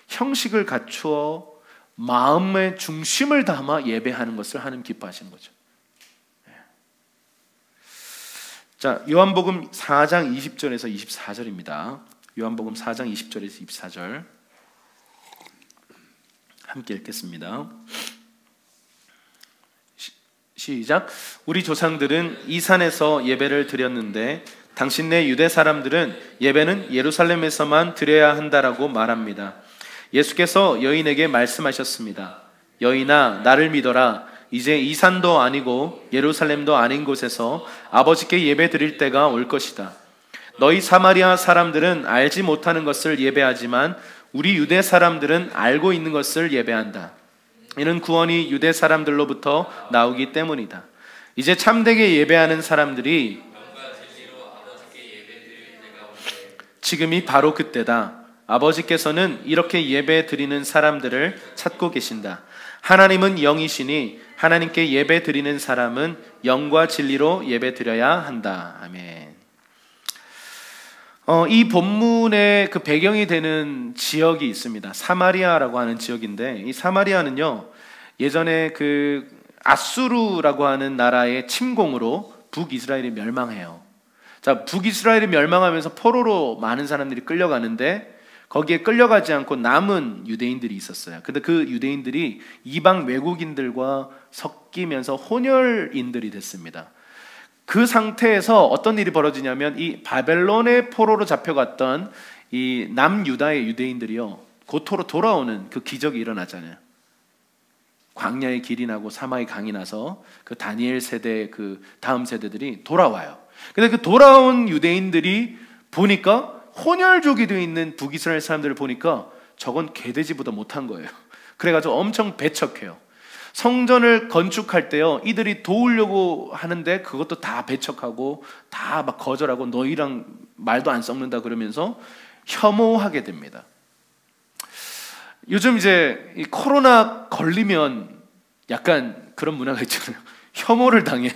형식을 갖추어 마음의 중심을 담아 예배하는 것을 하나님 기뻐하시는 거죠. 자, 요한복음 4장 20절에서 24절입니다. 요한복음 4장 20절에서 24절 함께 읽겠습니다. 시작. 우리 조상들은 이 산에서 예배를 드렸는데 당신네 유대 사람들은 예배는 예루살렘에서만 드려야 한다라고 말합니다. 예수께서 여인에게 말씀하셨습니다. 여인아, 나를 믿어라. 이제 이 산도 아니고 예루살렘도 아닌 곳에서 아버지께 예배 드릴 때가 올 것이다. 너희 사마리아 사람들은 알지 못하는 것을 예배하지만 우리 유대 사람들은 알고 있는 것을 예배한다. 이는 구원이 유대 사람들로부터 나오기 때문이다. 이제 참되게 예배하는 사람들이 지금이 바로 그때다. 아버지께서는 이렇게 예배 드리는 사람들을 찾고 계신다. 하나님은 영이시니 하나님께 예배 드리는 사람은 영과 진리로 예배 드려야 한다. 아멘. 이 본문의 그 배경이 되는 지역이 있습니다. 사마리아라고 하는 지역인데, 이 사마리아는요 예전에 그 아수르라고 하는 나라의 침공으로 북이스라엘이 멸망해요. 자, 북이스라엘이 멸망하면서 포로로 많은 사람들이 끌려가는데 거기에 끌려가지 않고 남은 유대인들이 있었어요. 근데 그 유대인들이 이방 외국인들과 섞이면서 혼혈인들이 됐습니다. 그 상태에서 어떤 일이 벌어지냐면 이 바벨론의 포로로 잡혀갔던 이 남유다의 유대인들이요, 고토로 돌아오는 그 기적이 일어나잖아요. 광야의 길이 나고 사마의 강이 나서 그 다니엘 세대, 그 다음 세대들이 돌아와요. 근데 그 돌아온 유대인들이 보니까 혼혈족이 되어 있는 북이스라엘 사람들을 보니까 저건 개돼지보다 못한 거예요. 그래가지고 엄청 배척해요. 성전을 건축할 때요, 이들이 도우려고 하는데 그것도 다 배척하고 다 막 거절하고 너희랑 말도 안 섞는다 그러면서 혐오하게 됩니다. 요즘 이제 이 코로나 걸리면 약간 그런 문화가 있잖아요. 혐오를 당해요.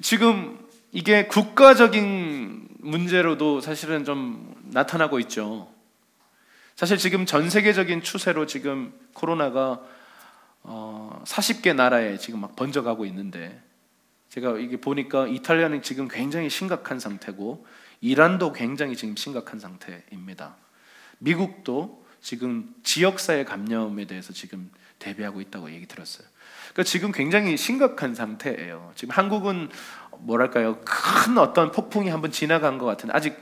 지금 이게 국가적인 문제로도 사실은 좀 나타나고 있죠. 사실 지금 전 세계적인 추세로 지금 코로나가 40개 나라에 지금 막 번져가고 있는데, 제가 이게 보니까 이탈리아는 지금 굉장히 심각한 상태고 이란도 굉장히 지금 심각한 상태입니다. 미국도 지금 지역사회 감염에 대해서 지금 대비하고 있다고 얘기 들었어요. 그러니까 지금 굉장히 심각한 상태예요. 지금 한국은 뭐랄까요, 큰 어떤 폭풍이 한번 지나간 것 같은데 아직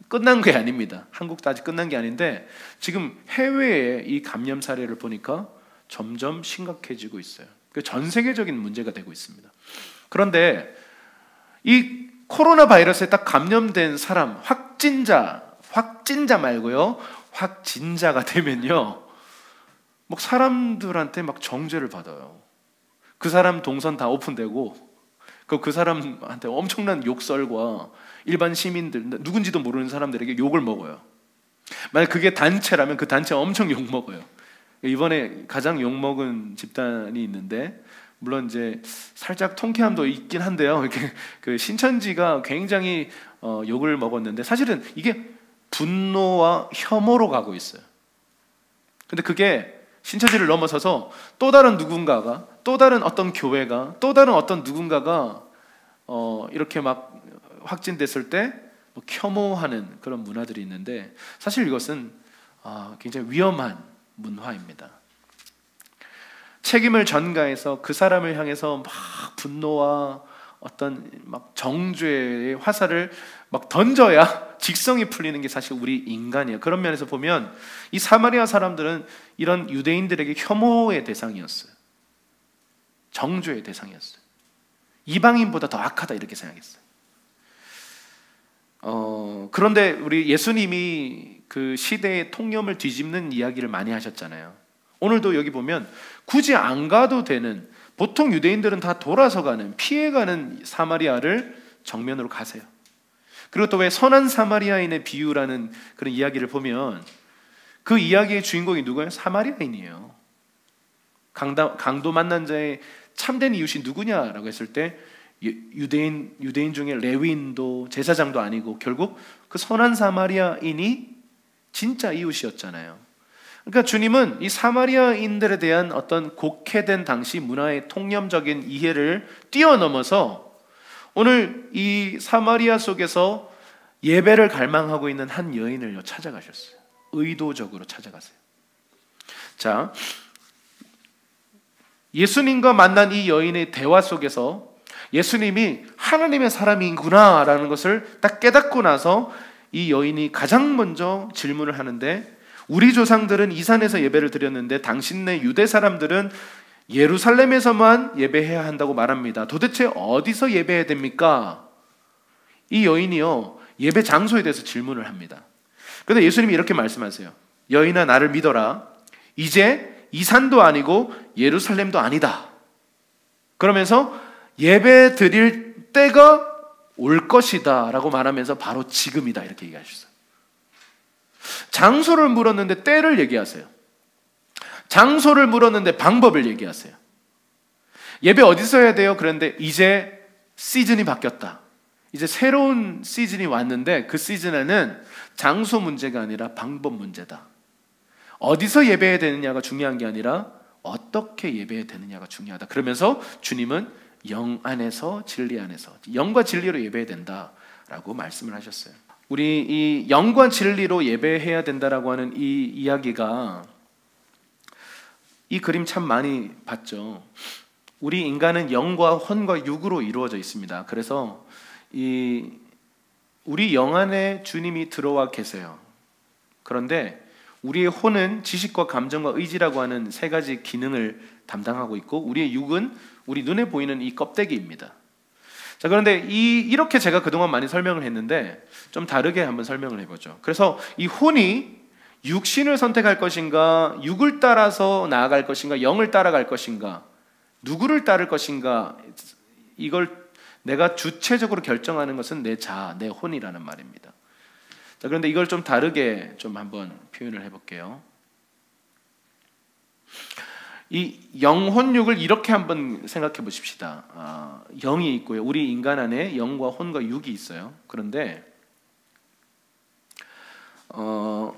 끝난 게 아닙니다. 한국도 아직 끝난 게 아닌데 지금 해외에 이 감염 사례를 보니까 점점 심각해지고 있어요. 전 세계적인 문제가 되고 있습니다. 그런데 이 코로나 바이러스에 딱 감염된 사람, 확진자 말고요, 확진자가 되면요, 막 사람들한테 막 정죄를 받아요. 그 사람 동선 다 오픈되고 그 사람한테 엄청난 욕설과 일반 시민들, 누군지도 모르는 사람들에게 욕을 먹어요. 만약 그게 단체라면 그 단체 엄청 욕 먹어요. 이번에 가장 욕 먹은 집단이 있는데, 물론 이제 살짝 통쾌함도 있긴 한데요. 이렇게 그 신천지가 굉장히 욕을 먹었는데 사실은 이게 분노와 혐오로 가고 있어요. 근데 그게 신천지를 넘어서서 또 다른 누군가가, 또 다른 어떤 교회가, 또 다른 어떤 누군가가 이렇게 막 확진됐을 때 혐오하는 그런 문화들이 있는데, 사실 이것은 굉장히 위험한 문화입니다. 책임을 전가해서 그 사람을 향해서 막 분노와 어떤 막 정죄의 화살을 막 던져야 직성이 풀리는 게 사실 우리 인간이에요. 그런 면에서 보면 이 사마리아 사람들은 이런 유대인들에게 혐오의 대상이었어요. 정죄의 대상이었어요. 이방인보다 더 악하다 이렇게 생각했어요. 그런데 우리 예수님이 그 시대의 통념을 뒤집는 이야기를 많이 하셨잖아요. 오늘도 여기 보면 굳이 안 가도 되는, 보통 유대인들은 다 돌아서 가는, 피해가는 사마리아를 정면으로 가세요. 그리고 또 왜 선한 사마리아인의 비유라는 그런 이야기를 보면 그 이야기의 주인공이 누구예요? 사마리아인이에요. 강도 만난 자의 참된 이웃이 누구냐라고 했을 때 유대인 중에 레위인도 제사장도 아니고 결국 그 선한 사마리아인이 진짜 이웃이었잖아요. 그러니까 주님은 이 사마리아인들에 대한 어떤 곡해된 당시 문화의 통념적인 이해를 뛰어넘어서 오늘 이 사마리아 속에서 예배를 갈망하고 있는 한 여인을 찾아가셨어요. 의도적으로 찾아가세요. 자, 예수님과 만난 이 여인의 대화 속에서 예수님이 하나님의 사람이구나 라는 것을 딱 깨닫고 나서 이 여인이 가장 먼저 질문을 하는데, 우리 조상들은 이 산에서 예배를 드렸는데 당신네 유대 사람들은 예루살렘에서만 예배해야 한다고 말합니다. 도대체 어디서 예배해야 됩니까? 이 여인이요, 예배 장소에 대해서 질문을 합니다. 그런데 예수님이 이렇게 말씀하세요. 여인아, 나를 믿어라. 이제 이 산도 아니고 예루살렘도 아니다. 그러면서 예배 드릴 때가 올 것이다 라고 말하면서 바로 지금이다 이렇게 얘기하셨어요. 장소를 물었는데 때를 얘기하세요. 장소를 물었는데 방법을 얘기하세요. 예배 어디서 해야 돼요? 그런데 이제 시즌이 바뀌었다. 이제 새로운 시즌이 왔는데 그 시즌에는 장소 문제가 아니라 방법 문제다. 어디서 예배해야 되느냐가 중요한 게 아니라 어떻게 예배해야 되느냐가 중요하다. 그러면서 주님은 영 안에서 진리 안에서, 영과 진리로 예배해야 된다라고 말씀을 하셨어요. 우리 이 영과 진리로 예배해야 된다라고 하는 이 이야기가, 이 그림 참 많이 봤죠. 우리 인간은 영과 혼과 육으로 이루어져 있습니다. 그래서 우리 영 안에 주님이 들어와 계세요. 그런데 우리의 혼은 지식과 감정과 의지라고 하는 세 가지 기능을 담당하고 있고, 우리의 육은 우리 눈에 보이는 이 껍데기입니다. 자, 그런데 이렇게 제가 그동안 많이 설명을 했는데 좀 다르게 한번 설명을 해보죠. 그래서 이 혼이 육신을 선택할 것인가, 육을 따라서 나아갈 것인가, 영을 따라갈 것인가, 누구를 따를 것인가, 이걸 내가 주체적으로 결정하는 것은 내 자아, 내 혼이라는 말입니다. 자, 그런데 이걸 좀 다르게 좀 한번 표현을 해볼게요. 이 영혼육을 이렇게 한번 생각해 보십시다. 영이 있고요. 우리 인간 안에 영과 혼과 육이 있어요. 그런데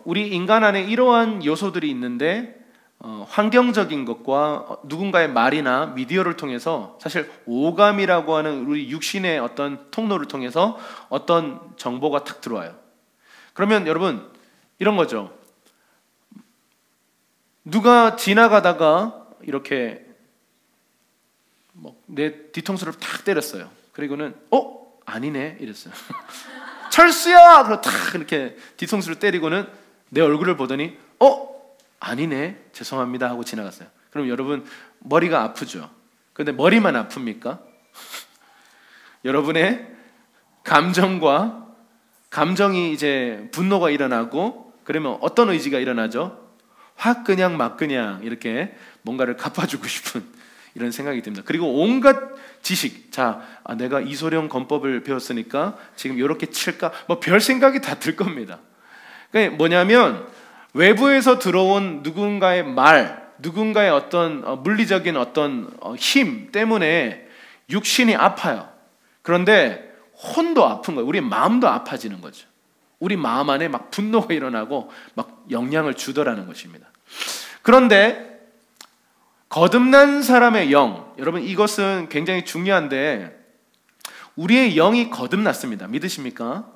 우리 인간 안에 이러한 요소들이 있는데 환경적인 것과 누군가의 말이나 미디어를 통해서, 사실 오감이라고 하는 우리 육신의 어떤 통로를 통해서 어떤 정보가 탁 들어와요. 그러면 여러분 이런 거죠. 누가 지나가다가 이렇게 내 뒤통수를 탁 때렸어요. 그리고는 아니네 이랬어요. 철수야! 그러고 탁 이렇게 뒤통수를 때리고는 내 얼굴을 보더니 아니네, 죄송합니다 하고 지나갔어요. 그럼 여러분 머리가 아프죠? 그런데 머리만 아픕니까? 여러분의 감정이 이제 분노가 일어나고, 그러면 어떤 의지가 일어나죠? 확 그냥 막 그냥 이렇게 뭔가를 갚아주고 싶은 이런 생각이 듭니다. 그리고 온갖 지식, 내가 이소룡 권법을 배웠으니까 지금 이렇게 칠까, 별 생각이 다 들 겁니다. 그게 뭐냐면 외부에서 들어온 누군가의 말, 누군가의 어떤 물리적인 어떤 힘 때문에 육신이 아파요. 그런데 혼도 아픈 거예요. 우리 마음도 아파지는 거죠. 우리 마음 안에 막 분노가 일어나고 막 영향을 주더라는 것입니다. 그런데 거듭난 사람의 영, 여러분 이것은 굉장히 중요한데, 우리의 영이 거듭났습니다. 믿으십니까?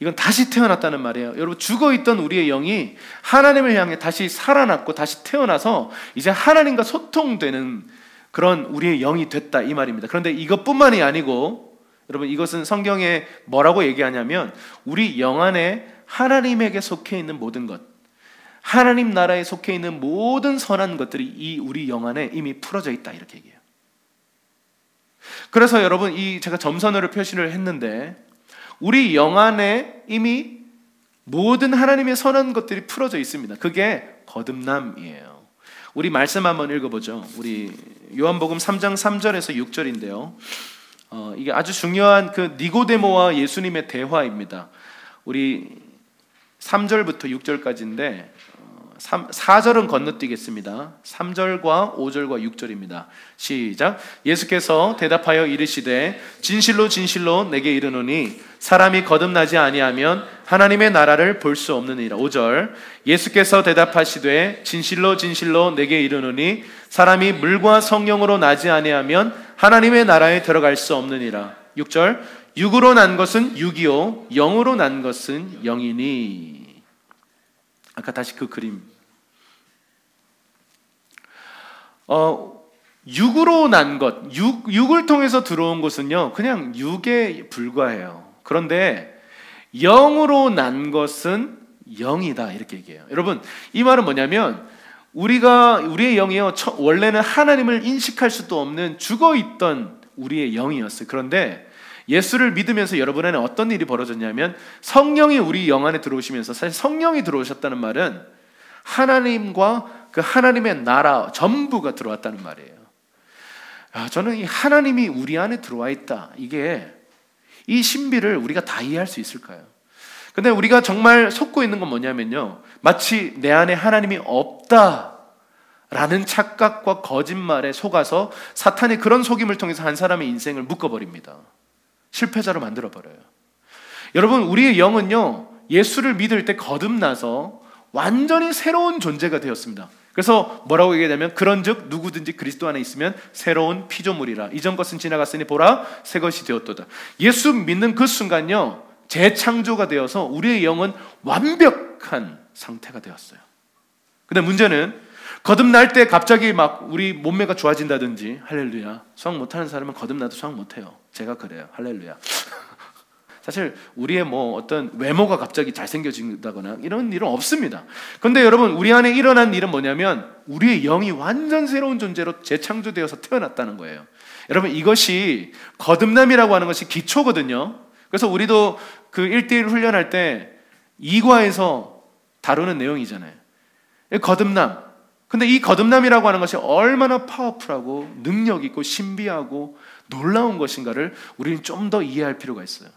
이건 다시 태어났다는 말이에요. 여러분, 죽어있던 우리의 영이 하나님을 향해 다시 살아났고 다시 태어나서 이제 하나님과 소통되는 그런 우리의 영이 됐다, 이 말입니다. 그런데 이것뿐만이 아니고, 여러분 이것은 성경에 뭐라고 얘기하냐면 우리 영 안에 하나님에게 속해 있는 모든 것, 하나님 나라에 속해 있는 모든 선한 것들이 이 우리 영 안에 이미 풀어져 있다, 이렇게 얘기해요. 그래서 여러분 제가 점선으로 표시를 했는데, 우리 영 안에 이미 모든 하나님의 선한 것들이 풀어져 있습니다. 그게 거듭남이에요. 우리 말씀 한번 읽어보죠. 우리 요한복음 3장 3절에서 6절인데요. 이게 아주 중요한 그 니고데모와 예수님의 대화입니다. 우리 3절부터 6절까지인데 4절은 건너뛰겠습니다. 3절과 5절과 6절입니다. 시작. 예수께서 대답하여 이르시되 진실로 진실로 내게 이르노니 사람이 거듭나지 아니하면 하나님의 나라를 볼 수 없느니라. 5절. 예수께서 대답하시되 진실로 진실로 내게 이르노니 사람이 물과 성령으로 나지 아니하면 하나님의 나라에 들어갈 수 없느니라. 6절. 육으로 난 것은 육이요 영으로 난 것은 영이니. 아까 다시 그 그림. 육으로 난 것, 육을 통해서 들어온 것은요 그냥 육에 불과해요. 그런데 영으로 난 것은 영이다, 이렇게 얘기해요. 여러분 이 말은 뭐냐면 우리의 영이요 원래는 하나님을 인식할 수도 없는 죽어있던 우리의 영이었어요. 그런데 예수를 믿으면서 여러분 안에 어떤 일이 벌어졌냐면 성령이 우리 영 안에 들어오시면서, 사실 성령이 들어오셨다는 말은 하나님과 그 하나님의 나라 전부가 들어왔다는 말이에요. 저는 이 하나님이 우리 안에 들어와 있다, 이 신비를 우리가 다 이해할 수 있을까요? 근데 우리가 정말 속고 있는 건 뭐냐면요, 마치 내 안에 하나님이 없다라는 착각과 거짓말에 속아서 사탄이 그런 속임을 통해서 한 사람의 인생을 묶어버립니다. 실패자로 만들어버려요. 여러분 우리의 영은요 예수를 믿을 때 거듭나서 완전히 새로운 존재가 되었습니다. 그래서 뭐라고 얘기하냐면 그런즉 누구든지 그리스도 안에 있으면 새로운 피조물이라. 이전 것은 지나갔으니 보라 새 것이 되었도다. 예수 믿는 그 순간요 재창조가 되어서 우리의 영은 완벽한 상태가 되었어요. 근데 문제는 거듭날 때 갑자기 막 우리 몸매가 좋아진다든지, 할렐루야. 수학 못하는 사람은 거듭나도 수학 못해요. 제가 그래요. 할렐루야. 사실 우리의 뭐 어떤 외모가 갑자기 잘생겨진다거나 이런 일은 없습니다. 그런데 여러분, 우리 안에 일어난 일은 뭐냐면 우리의 영이 완전 새로운 존재로 재창조되어서 태어났다는 거예요. 여러분, 이것이 거듭남이라고 하는 것이 기초거든요. 그래서 우리도 그 1대1 훈련할 때 2과에서 다루는 내용이잖아요. 거듭남. 근데 이 거듭남이라고 하는 것이 얼마나 파워풀하고 능력 있고 신비하고 놀라운 것인가를 우리는 좀 더 이해할 필요가 있어요.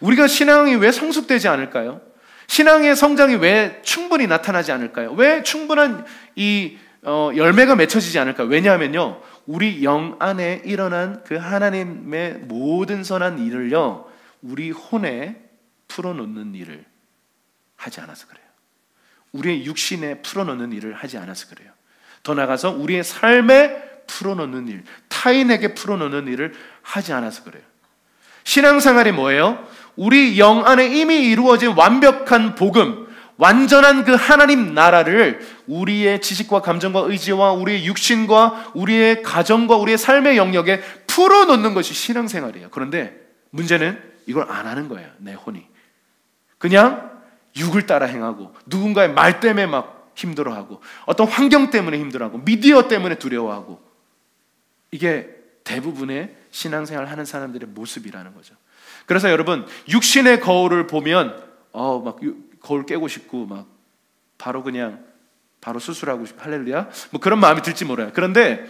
우리가 신앙이 왜 성숙되지 않을까요? 신앙의 성장이 왜 충분히 나타나지 않을까요? 왜 충분한 이 열매가 맺혀지지 않을까요? 왜냐하면요, 우리 영 안에 일어난 그 하나님의 모든 선한 일을요, 우리 혼에 풀어놓는 일을 하지 않아서 그래요. 우리의 육신에 풀어놓는 일을 하지 않아서 그래요. 더 나아가서 우리의 삶에 풀어놓는 일, 타인에게 풀어놓는 일을 하지 않아서 그래요. 신앙생활이 뭐예요? 우리 영 안에 이미 이루어진 완벽한 복음, 완전한 그 하나님 나라를 우리의 지식과 감정과 의지와 우리의 육신과 우리의 가정과 우리의 삶의 영역에 풀어놓는 것이 신앙생활이에요. 그런데 문제는 이걸 안 하는 거예요. 내 혼이 그냥 육을 따라 행하고, 누군가의 말 때문에 막 힘들어하고, 어떤 환경 때문에 힘들어하고, 미디어 때문에 두려워하고, 이게 대부분의 신앙생활 하는 사람들의 모습이라는 거죠. 그래서 여러분, 육신의 거울을 보면 막 거울 깨고 싶고, 막 바로 수술하고 싶고, 할렐루야, 뭐 그런 마음이 들지 몰라요. 그런데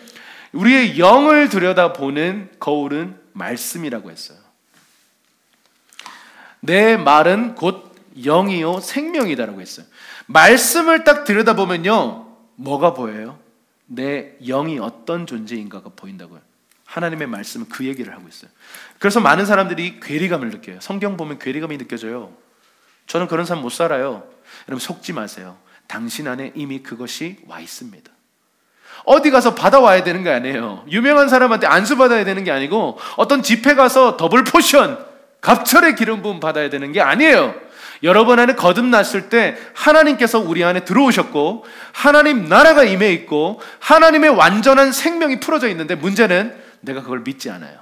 우리의 영을 들여다보는 거울은 말씀이라고 했어요. 내 말은 곧 영이요 생명이다라고 했어요. 말씀을 딱 들여다보면요, 뭐가 보여요? 내 영이 어떤 존재인가가 보인다고요. 하나님의 말씀은 그 얘기를 하고 있어요. 그래서 많은 사람들이 괴리감을 느껴요. 성경 보면 괴리감이 느껴져요. 저는 그런 사람 못 살아요. 여러분, 속지 마세요. 당신 안에 이미 그것이 와 있습니다. 어디 가서 받아와야 되는 게 아니에요. 유명한 사람한테 안수 받아야 되는 게 아니고, 어떤 집회 가서 더블 포션, 갑절의 기름 부음 받아야 되는 게 아니에요. 여러분 안에 거듭났을 때 하나님께서 우리 안에 들어오셨고, 하나님 나라가 임해 있고, 하나님의 완전한 생명이 풀어져 있는데, 문제는 내가 그걸 믿지 않아요.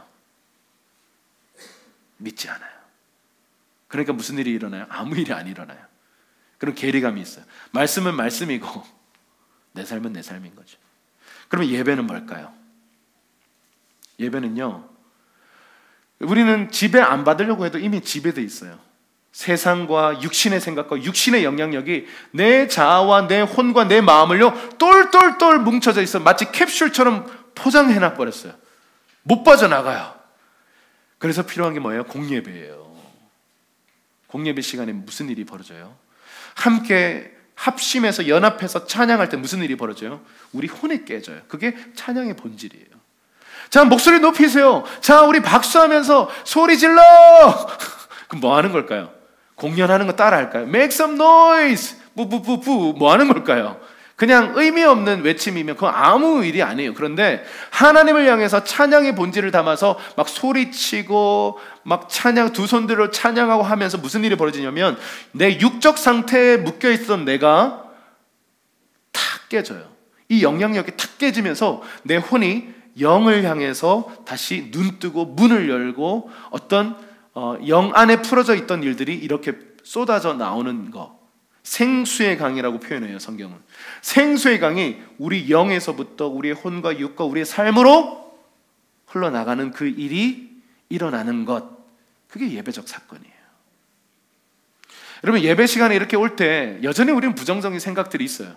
믿지 않아요. 그러니까 무슨 일이 일어나요? 아무 일이 안 일어나요. 그런 괴리감이 있어요. 말씀은 말씀이고 내 삶은 내 삶인 거죠. 그러면 예배는 뭘까요? 예배는요, 우리는 지배 안 받으려고 해도 이미 지배돼 있어요. 세상과 육신의 생각과 육신의 영향력이 내 자아와 내 혼과 내 마음을요 똘똘똘 뭉쳐져 있어. 마치 캡슐처럼 포장해놔 버렸어요. 못 빠져나가요. 그래서 필요한 게 뭐예요? 공예배예요. 공예배 시간에 무슨 일이 벌어져요? 함께 합심해서 연합해서 찬양할 때 무슨 일이 벌어져요? 우리 혼이 깨져요. 그게 찬양의 본질이에요. 자, 목소리 높이세요. 자, 우리 박수하면서 소리 질러. 그럼 뭐 하는 걸까요? 공연하는 거 따라 할까요? Make some noise. 뿌뿌뿌뿌. 뭐 하는 걸까요? 그냥 의미 없는 외침이면 그건 아무 일이 아니에요. 그런데 하나님을 향해서 찬양의 본질을 담아서 막 소리치고 막 찬양, 두 손들로 찬양하고 하면서 무슨 일이 벌어지냐면 내 육적 상태에 묶여있던 내가 탁 깨져요. 이 영향력이 탁 깨지면서 내 혼이 영을 향해서 다시 눈 뜨고 문을 열고 어떤 영 안에 풀어져 있던 일들이 이렇게 쏟아져 나오는 거, 생수의 강이라고 표현해요. 성경은 생수의 강이 우리 영에서부터 우리의 혼과 육과 우리의 삶으로 흘러나가는 그 일이 일어나는 것, 그게 예배적 사건이에요. 여러분, 예배 시간에 이렇게 올 때 여전히 우리는 부정적인 생각들이 있어요.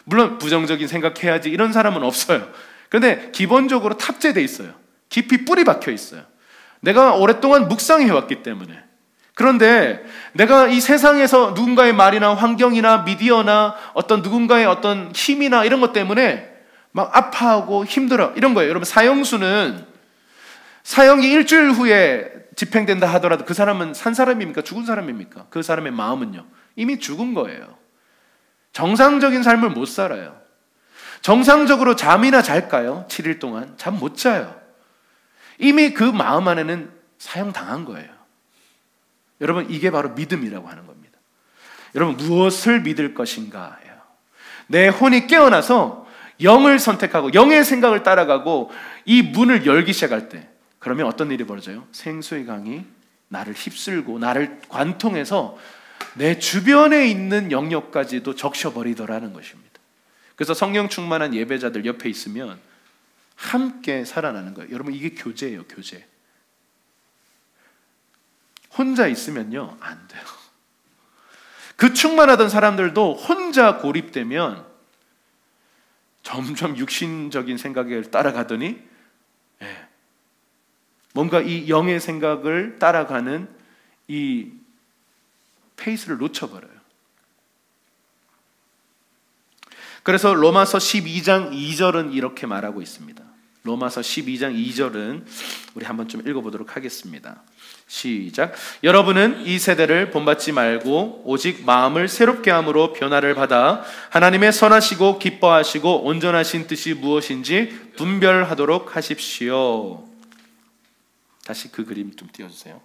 물론 부정적인 생각해야지 이런 사람은 없어요. 그런데 기본적으로 탑재되어 있어요. 깊이 뿌리 박혀 있어요. 내가 오랫동안 묵상해왔기 때문에. 그런데 내가 이 세상에서 누군가의 말이나 환경이나 미디어나 어떤 누군가의 어떤 힘이나 이런 것 때문에 막 아파하고 힘들어, 이런 거예요. 여러분, 사형수는 사형이 일주일 후에 집행된다 하더라도 그 사람은 산 사람입니까? 죽은 사람입니까? 그 사람의 마음은요, 이미 죽은 거예요. 정상적인 삶을 못 살아요. 정상적으로 잠이나 잘까요? 7일 동안 잠 못 자요. 이미 그 마음 안에는 사형당한 거예요. 여러분, 이게 바로 믿음이라고 하는 겁니다. 여러분, 무엇을 믿을 것인가예요. 내 혼이 깨어나서 영을 선택하고 영의 생각을 따라가고 이 문을 열기 시작할 때, 그러면 어떤 일이 벌어져요? 생수의 강이 나를 휩쓸고 나를 관통해서 내 주변에 있는 영역까지도 적셔버리더라는 것입니다. 그래서 성령 충만한 예배자들 옆에 있으면 함께 살아나는 거예요. 여러분, 이게 교제예요, 교제. 혼자 있으면요, 안 돼요. 그 충만하던 사람들도 혼자 고립되면 점점 육신적인 생각을 따라가더니 뭔가 이 영의 생각을 따라가는 이 페이스를 놓쳐버려요. 그래서 로마서 12장 2절은 이렇게 말하고 있습니다. 로마서 12장 2절은 우리 한번 좀 읽어보도록 하겠습니다. 시작. 여러분은 이 세대를 본받지 말고 오직 마음을 새롭게 함으로 변화를 받아 하나님의 선하시고 기뻐하시고 온전하신 뜻이 무엇인지 분별하도록 하십시오. 다시 그 그림 좀 띄워주세요.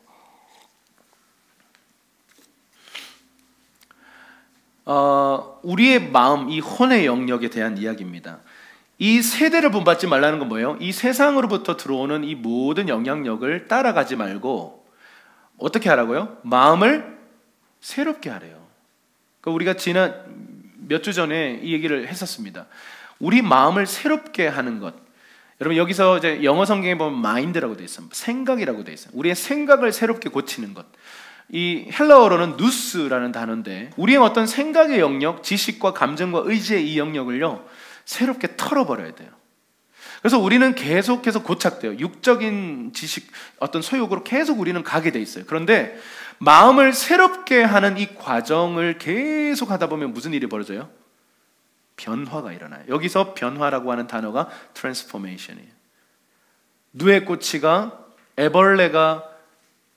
우리의 마음, 이 혼의 영역에 대한 이야기입니다. 이 세대를 본받지 말라는 건 뭐예요? 이 세상으로부터 들어오는 이 모든 영향력을 따라가지 말고 어떻게 하라고요? 마음을 새롭게 하래요. 우리가 지난 몇 주 전에 이 얘기를 했었습니다. 우리 마음을 새롭게 하는 것. 여러분, 여기서 이제 영어 성경에 보면 마인드라고 되어 있어요. 생각이라고 되어 있어요. 우리의 생각을 새롭게 고치는 것. 이 헬라어로는 누스라는 단어인데 우리의 어떤 생각의 영역, 지식과 감정과 의지의 이 영역을요 새롭게 털어버려야 돼요. 그래서 우리는 계속해서 고착돼요. 육적인 지식, 어떤 소욕으로 계속 우리는 가게 돼 있어요. 그런데 마음을 새롭게 하는 이 과정을 계속 하다 보면 무슨 일이 벌어져요? 변화가 일어나요. 여기서 변화라고 하는 단어가 트랜스포메이션이에요. 누에 꼬치가 애벌레가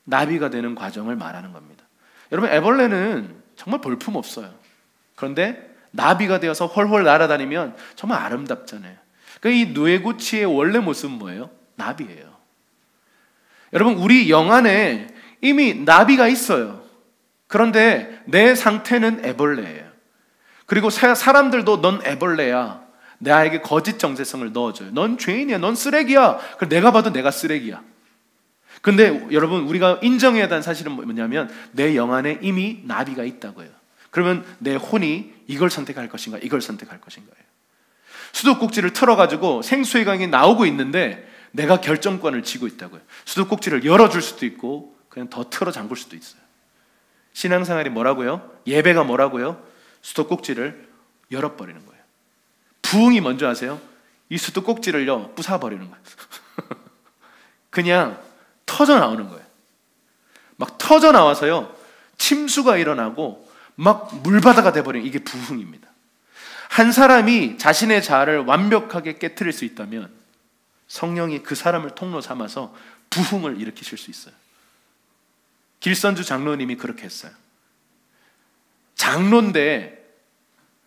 나비가 되는 과정을 말하는 겁니다. 여러분, 애벌레는 정말 볼품없어요. 그런데 나비가 되어서 훨훨 날아다니면 정말 아름답잖아요. 그러니까 이 누에고치의 원래 모습은 뭐예요? 나비예요. 여러분, 우리 영 안에 이미 나비가 있어요. 그런데 내 상태는 애벌레예요. 그리고 사람들도 넌 애벌레야, 나에게 거짓 정체성을 넣어줘요. 넌 죄인이야, 넌 쓰레기야. 내가 봐도 내가 쓰레기야. 근데 여러분, 우리가 인정해야 하는 사실은 뭐냐면 내 영 안에 이미 나비가 있다고요. 그러면 내 혼이 이걸 선택할 것인가, 이걸 선택할 것인가요? 수도꼭지를 틀어가지고 생수의 강이 나오고 있는데 내가 결정권을 쥐고 있다고요. 수도꼭지를 열어줄 수도 있고 그냥 더 틀어 잠글 수도 있어요. 신앙생활이 뭐라고요? 예배가 뭐라고요? 수도꼭지를 열어버리는 거예요. 부흥이 먼저 하세요. 이 수도꼭지를요 부숴버리는 거예요. 그냥 터져 나오는 거예요. 막 터져 나와서요 침수가 일어나고 막 물바다가 돼버리는, 이게 부흥입니다. 한 사람이 자신의 자아를 완벽하게 깨트릴 수 있다면 성령이 그 사람을 통로 삼아서 부흥을 일으키실 수 있어요. 길선주 장로님이 그렇게 했어요. 장로인데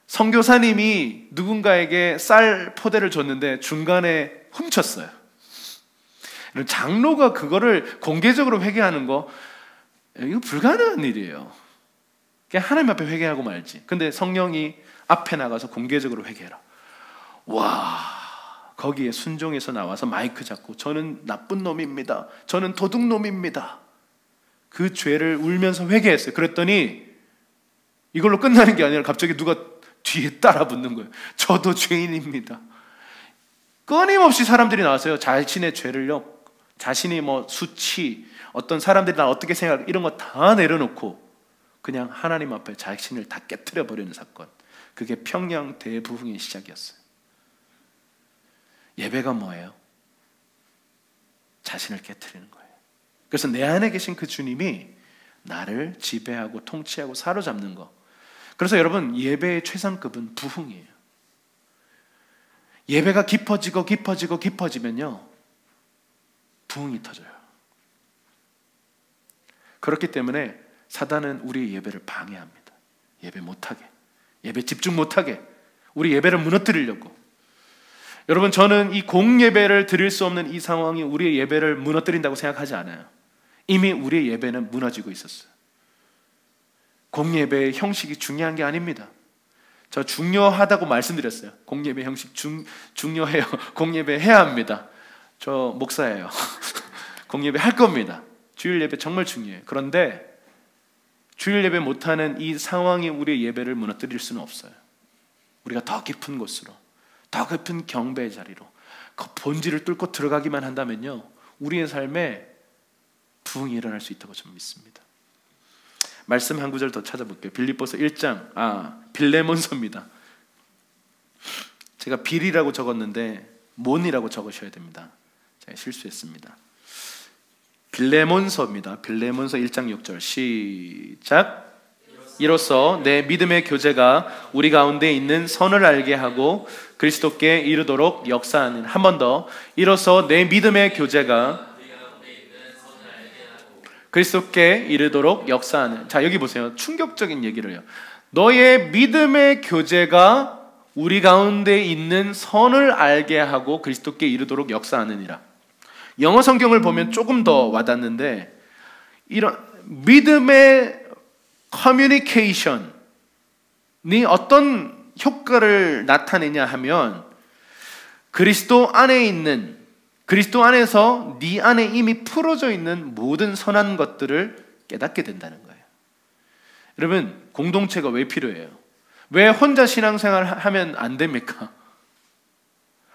선교사님이 누군가에게 쌀 포대를 줬는데 중간에 훔쳤어요. 장로가 그거를 공개적으로 회개하는 거, 이거 불가능한 일이에요. 그냥 하나님 앞에 회개하고 말지. 근데 성령이 앞에 나가서 공개적으로 회개해라. 와, 거기에 순종해서 나와서 마이크 잡고 저는 나쁜 놈입니다, 저는 도둑놈입니다, 그 죄를 울면서 회개했어요. 그랬더니 이걸로 끝나는 게 아니라 갑자기 누가 뒤에 따라 붙는 거예요. 저도 죄인입니다. 끊임없이 사람들이 나와서요 자신의 죄를요, 자신이 뭐 수치, 어떤 사람들이 나 어떻게 생각해, 이런 거 다 내려놓고 그냥 하나님 앞에 자신을 다 깨트려 버리는 사건. 그게 평양 대부흥의 시작이었어요. 예배가 뭐예요? 자신을 깨트리는 거예요. 그래서 내 안에 계신 그 주님이 나를 지배하고 통치하고 사로잡는 거. 그래서 여러분, 예배의 최상급은 부흥이에요. 예배가 깊어지고 깊어지고 깊어지면요 부흥이 터져요. 그렇기 때문에 사단은 우리의 예배를 방해합니다. 예배 못하게, 예배 집중 못하게, 우리 예배를 무너뜨리려고. 여러분, 저는 이 공예배를 드릴 수 없는 이 상황이 우리의 예배를 무너뜨린다고 생각하지 않아요. 이미 우리의 예배는 무너지고 있었어요. 공예배의 형식이 중요한 게 아닙니다. 저 중요하다고 말씀드렸어요. 공예배 형식 중요해요. 공예배 해야 합니다. 저 목사예요. 공예배 할 겁니다. 주일 예배 정말 중요해요. 그런데 주일 예배 못하는 이 상황이 우리의 예배를 무너뜨릴 수는 없어요. 우리가 더 깊은 곳으로, 더 깊은 경배의 자리로 그 본질을 뚫고 들어가기만 한다면요, 우리의 삶에 부흥이 일어날 수 있다고 저는 믿습니다. 말씀 한 구절 더 찾아볼게요. 빌립보서 1장, 빌레몬서입니다. 제가 빌이라고 적었는데 몬이라고 적으셔야 됩니다. 제가 실수했습니다. 빌레몬서입니다. 빌레몬서 1장 6절 시작. 이로써 내 믿음의 교제가 우리 가운데 있는 선을 알게 하고 그리스도께 이르도록 역사하는. 한 번 더. 이로써 내 믿음의 교제가 그리스도께 이르도록 역사하는. 자, 여기 보세요. 충격적인 얘기를 해요. 너의 믿음의 교제가 우리 가운데 있는 선을 알게 하고 그리스도께 이르도록 역사하느니라. 영어 성경을 보면 조금 더 와닿는데, 이런 믿음의 커뮤니케이션이 어떤 효과를 나타내냐 하면, 그리스도 안에 있는, 그리스도 안에서 네 안에 이미 풀어져 있는 모든 선한 것들을 깨닫게 된다는 거예요. 여러분, 공동체가 왜 필요해요? 왜 혼자 신앙생활 하면 안 됩니까?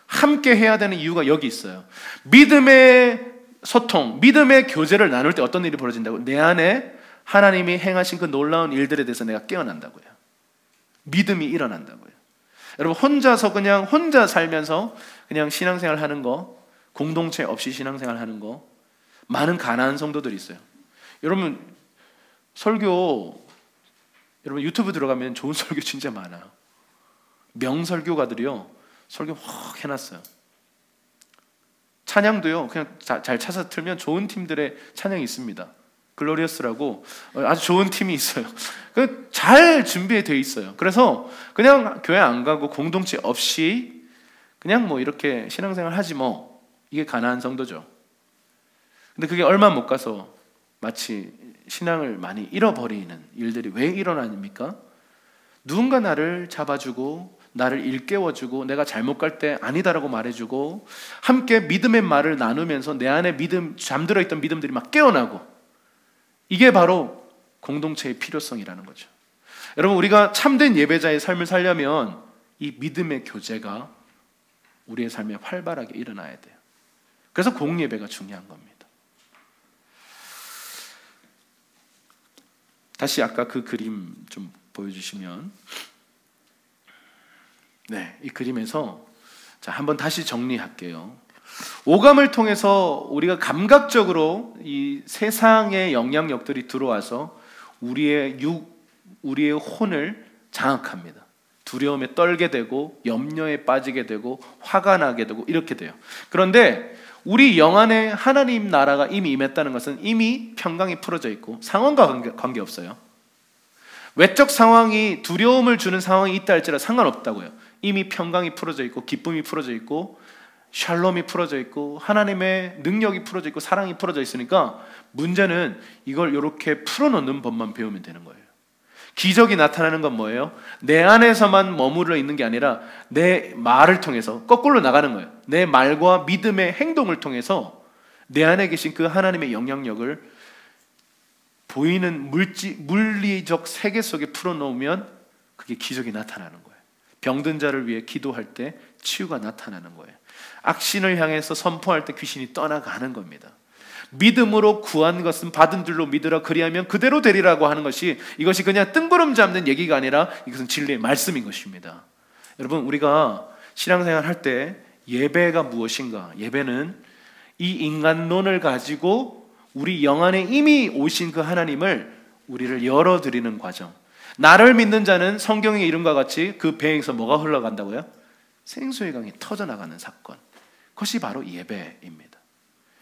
함께 해야 되는 이유가 여기 있어요. 믿음의 소통, 믿음의 교제를 나눌 때 어떤 일이 벌어진다고? 내 안에 하나님이 행하신 그 놀라운 일들에 대해서 내가 깨어난다고요. 믿음이 일어난다고요. 여러분, 혼자서 그냥 혼자 살면서 그냥 신앙생활 하는 거, 공동체 없이 신앙생활 하는 거, 많은 가난한 성도들이 있어요. 여러분, 설교, 여러분 유튜브 들어가면 좋은 설교 진짜 많아요. 명설교가들이요, 설교 확 해놨어요. 찬양도요, 그냥 잘 찾아 틀면 좋은 팀들의 찬양이 있습니다. 글로리어스라고 아주 좋은 팀이 있어요. 잘 준비되어 있어요. 그래서 그냥 교회 안 가고 공동체 없이 그냥 뭐 이렇게 신앙생활 하지 뭐, 이게 가난한 성도죠. 근데 그게 얼마 못 가서 마치 신앙을 많이 잃어버리는 일들이 왜 일어납니까? 누군가 나를 잡아주고 나를 일깨워주고 내가 잘못 갈 때 아니다라고 말해주고 함께 믿음의 말을 나누면서 내 안에 믿음, 잠들어 있던 믿음들이 막 깨어나고, 이게 바로 공동체의 필요성이라는 거죠. 여러분, 우리가 참된 예배자의 삶을 살려면 이 믿음의 교제가 우리의 삶에 활발하게 일어나야 돼요. 그래서 공예배가 중요한 겁니다. 다시 아까 그 그림 좀 보여주시면, 네, 이 그림에서 자, 한번 다시 정리할게요. 오감을 통해서 우리가 감각적으로 이 세상의 영향력들이 들어와서 우리의 혼을 장악합니다. 두려움에 떨게 되고 염려에 빠지게 되고 화가 나게 되고 이렇게 돼요. 그런데 우리 영 안에 하나님 나라가 이미 임했다는 것은 이미 평강이 풀어져 있고 상황과 관계없어요. 외적 상황이 두려움을 주는 상황이 있다 할지라도 상관없다고요. 이미 평강이 풀어져 있고 기쁨이 풀어져 있고 샬롬이 풀어져 있고 하나님의 능력이 풀어져 있고 사랑이 풀어져 있으니까 문제는 이걸 이렇게 풀어놓는 법만 배우면 되는 거예요. 기적이 나타나는 건 뭐예요? 내 안에서만 머무르 있는 게 아니라 내 말을 통해서 거꾸로 나가는 거예요. 내 말과 믿음의 행동을 통해서 내 안에 계신 그 하나님의 영향력을 보이는 물리적 세계 속에 풀어놓으면 그게 기적이 나타나는 거예요. 병든 자를 위해 기도할 때 치유가 나타나는 거예요. 악신을 향해서 선포할 때 귀신이 떠나가는 겁니다. 믿음으로 구한 것은 받은 줄로 믿으라 그리하면 그대로 되리라고 하는 것이, 이것이 그냥 뜬구름 잡는 얘기가 아니라 이것은 진리의 말씀인 것입니다. 여러분, 우리가 신앙생활 할 때 예배가 무엇인가? 예배는 이 인간론을 가지고 우리 영 안에 이미 오신 그 하나님을 우리를 열어드리는 과정. 나를 믿는 자는 성경의 이름과 같이 그 배에서 뭐가 흘러간다고요? 생수의 강이 터져나가는 사건. 그것이 바로 예배입니다.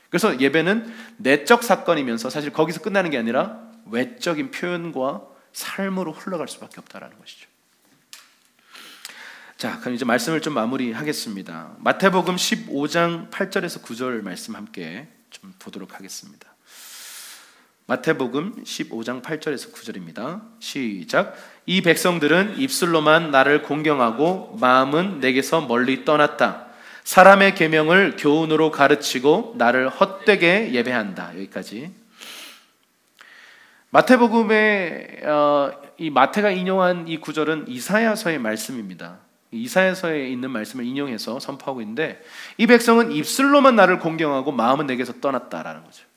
그래서 예배는 내적 사건이면서 사실 거기서 끝나는 게 아니라 외적인 표현과 삶으로 흘러갈 수밖에 없다는 것이죠. 자, 그럼 이제 말씀을 좀 마무리하겠습니다. 마태복음 15장 8절에서 9절 말씀 함께 좀 보도록 하겠습니다. 마태복음 15장 8절에서 9절입니다. 시작. 이 백성들은 입술로만 나를 공경하고 마음은 내게서 멀리 떠났다. 사람의 계명을 교훈으로 가르치고 나를 헛되게 예배한다. 여기까지. 마태복음에 이 마태가 인용한 이 구절은 이사야서의 말씀입니다. 이사야서에 있는 말씀을 인용해서 선포하고 있는데, 이 백성은 입술로만 나를 공경하고 마음은 내게서 떠났다라는 거죠.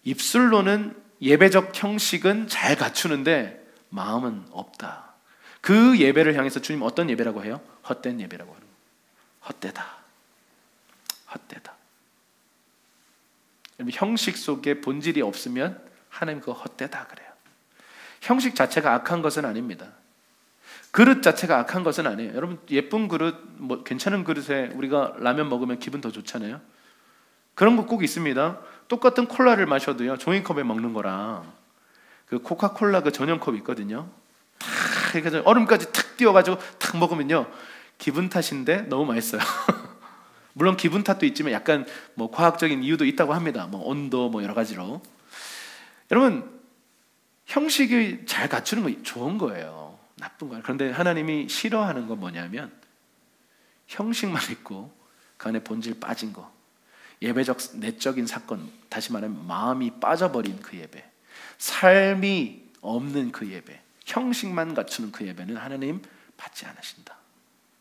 입술로는 예배적 형식은 잘 갖추는데 마음은 없다. 그 예배를 향해서 주님 어떤 예배라고 해요? 헛된 예배라고 하는 거예요. 헛되다. 헛되다. 형식 속에 본질이 없으면 하나님 그거 헛되다 그래요. 형식 자체가 악한 것은 아닙니다. 그릇 자체가 악한 것은 아니에요. 여러분, 예쁜 그릇, 뭐 괜찮은 그릇에 우리가 라면 먹으면 기분 더 좋잖아요. 그런 거 꼭 있습니다. 똑같은 콜라를 마셔도요, 종이컵에 먹는 거랑 그 코카콜라 그 전용컵 있거든요. 탁 이렇게 얼음까지 탁 띄워가지고 탁 먹으면요, 기분 탓인데 너무 맛있어요. 물론 기분 탓도 있지만 약간 뭐 과학적인 이유도 있다고 합니다. 뭐 온도 뭐 여러 가지로. 여러분, 형식이 잘 갖추는 거 좋은 거예요. 나쁜 거예요. 그런데 하나님이 싫어하는 건 뭐냐면 형식만 있고 그 안에 본질 빠진 거. 예배적 내적인 사건, 다시 말하면 마음이 빠져버린 그 예배, 삶이 없는 그 예배, 형식만 갖추는 그 예배는 하나님 받지 않으신다.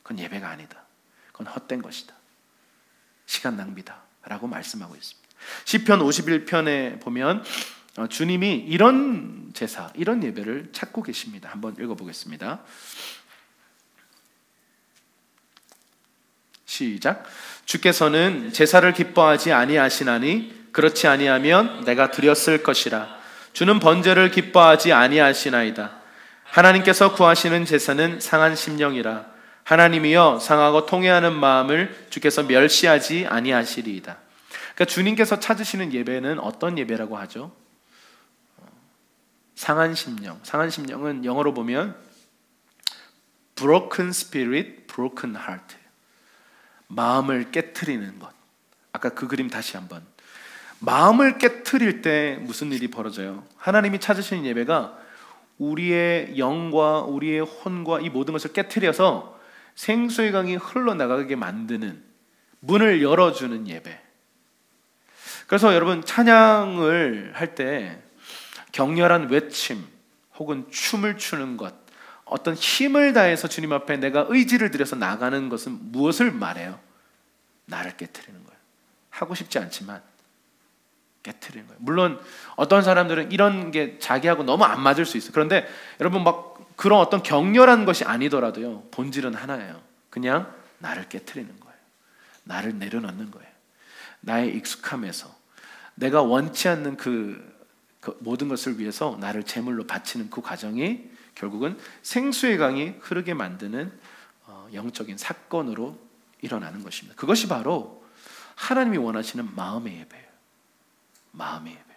그건 예배가 아니다. 그건 헛된 것이다. 시간 낭비다 라고 말씀하고 있습니다. 시편 51편에 보면 주님이 이런 제사, 이런 예배를 찾고 계십니다. 한번 읽어보겠습니다. 시작. 주께서는 제사를 기뻐하지 아니하시나니 그렇지 아니하면 내가 드렸을 것이라. 주는 번제를 기뻐하지 아니하시나이다. 하나님께서 구하시는 제사는 상한 심령이라. 하나님이여 상하고 통회하는 마음을 주께서 멸시하지 아니하시리이다. 그러니까 주님께서 찾으시는 예배는 어떤 예배라고 하죠? 상한 심령. 상한 심령은 영어로 보면 broken spirit, broken heart. 마음을 깨트리는 것. 아까 그 그림 다시 한번. 마음을 깨트릴 때 무슨 일이 벌어져요? 하나님이 찾으시는 예배가 우리의 영과 우리의 혼과 이 모든 것을 깨트려서 생수의 강이 흘러나가게 만드는, 문을 열어주는 예배. 그래서 여러분, 찬양을 할 때 격렬한 외침 혹은 춤을 추는 것, 어떤 힘을 다해서 주님 앞에 내가 의지를 들여서 나가는 것은 무엇을 말해요? 나를 깨트리는 거예요. 하고 싶지 않지만 깨트리는 거예요. 물론 어떤 사람들은 이런 게 자기하고 너무 안 맞을 수 있어요. 그런데 여러분, 막 그런 어떤 격렬한 것이 아니더라도요, 본질은 하나예요. 그냥 나를 깨트리는 거예요. 나를 내려놓는 거예요. 나의 익숙함에서 내가 원치 않는 그 모든 것을 위해서 나를 제물로 바치는 그 과정이 결국은 생수의 강이 흐르게 만드는 영적인 사건으로 일어나는 것입니다. 그것이 바로 하나님이 원하시는 마음의 예배예요. 마음의 예배.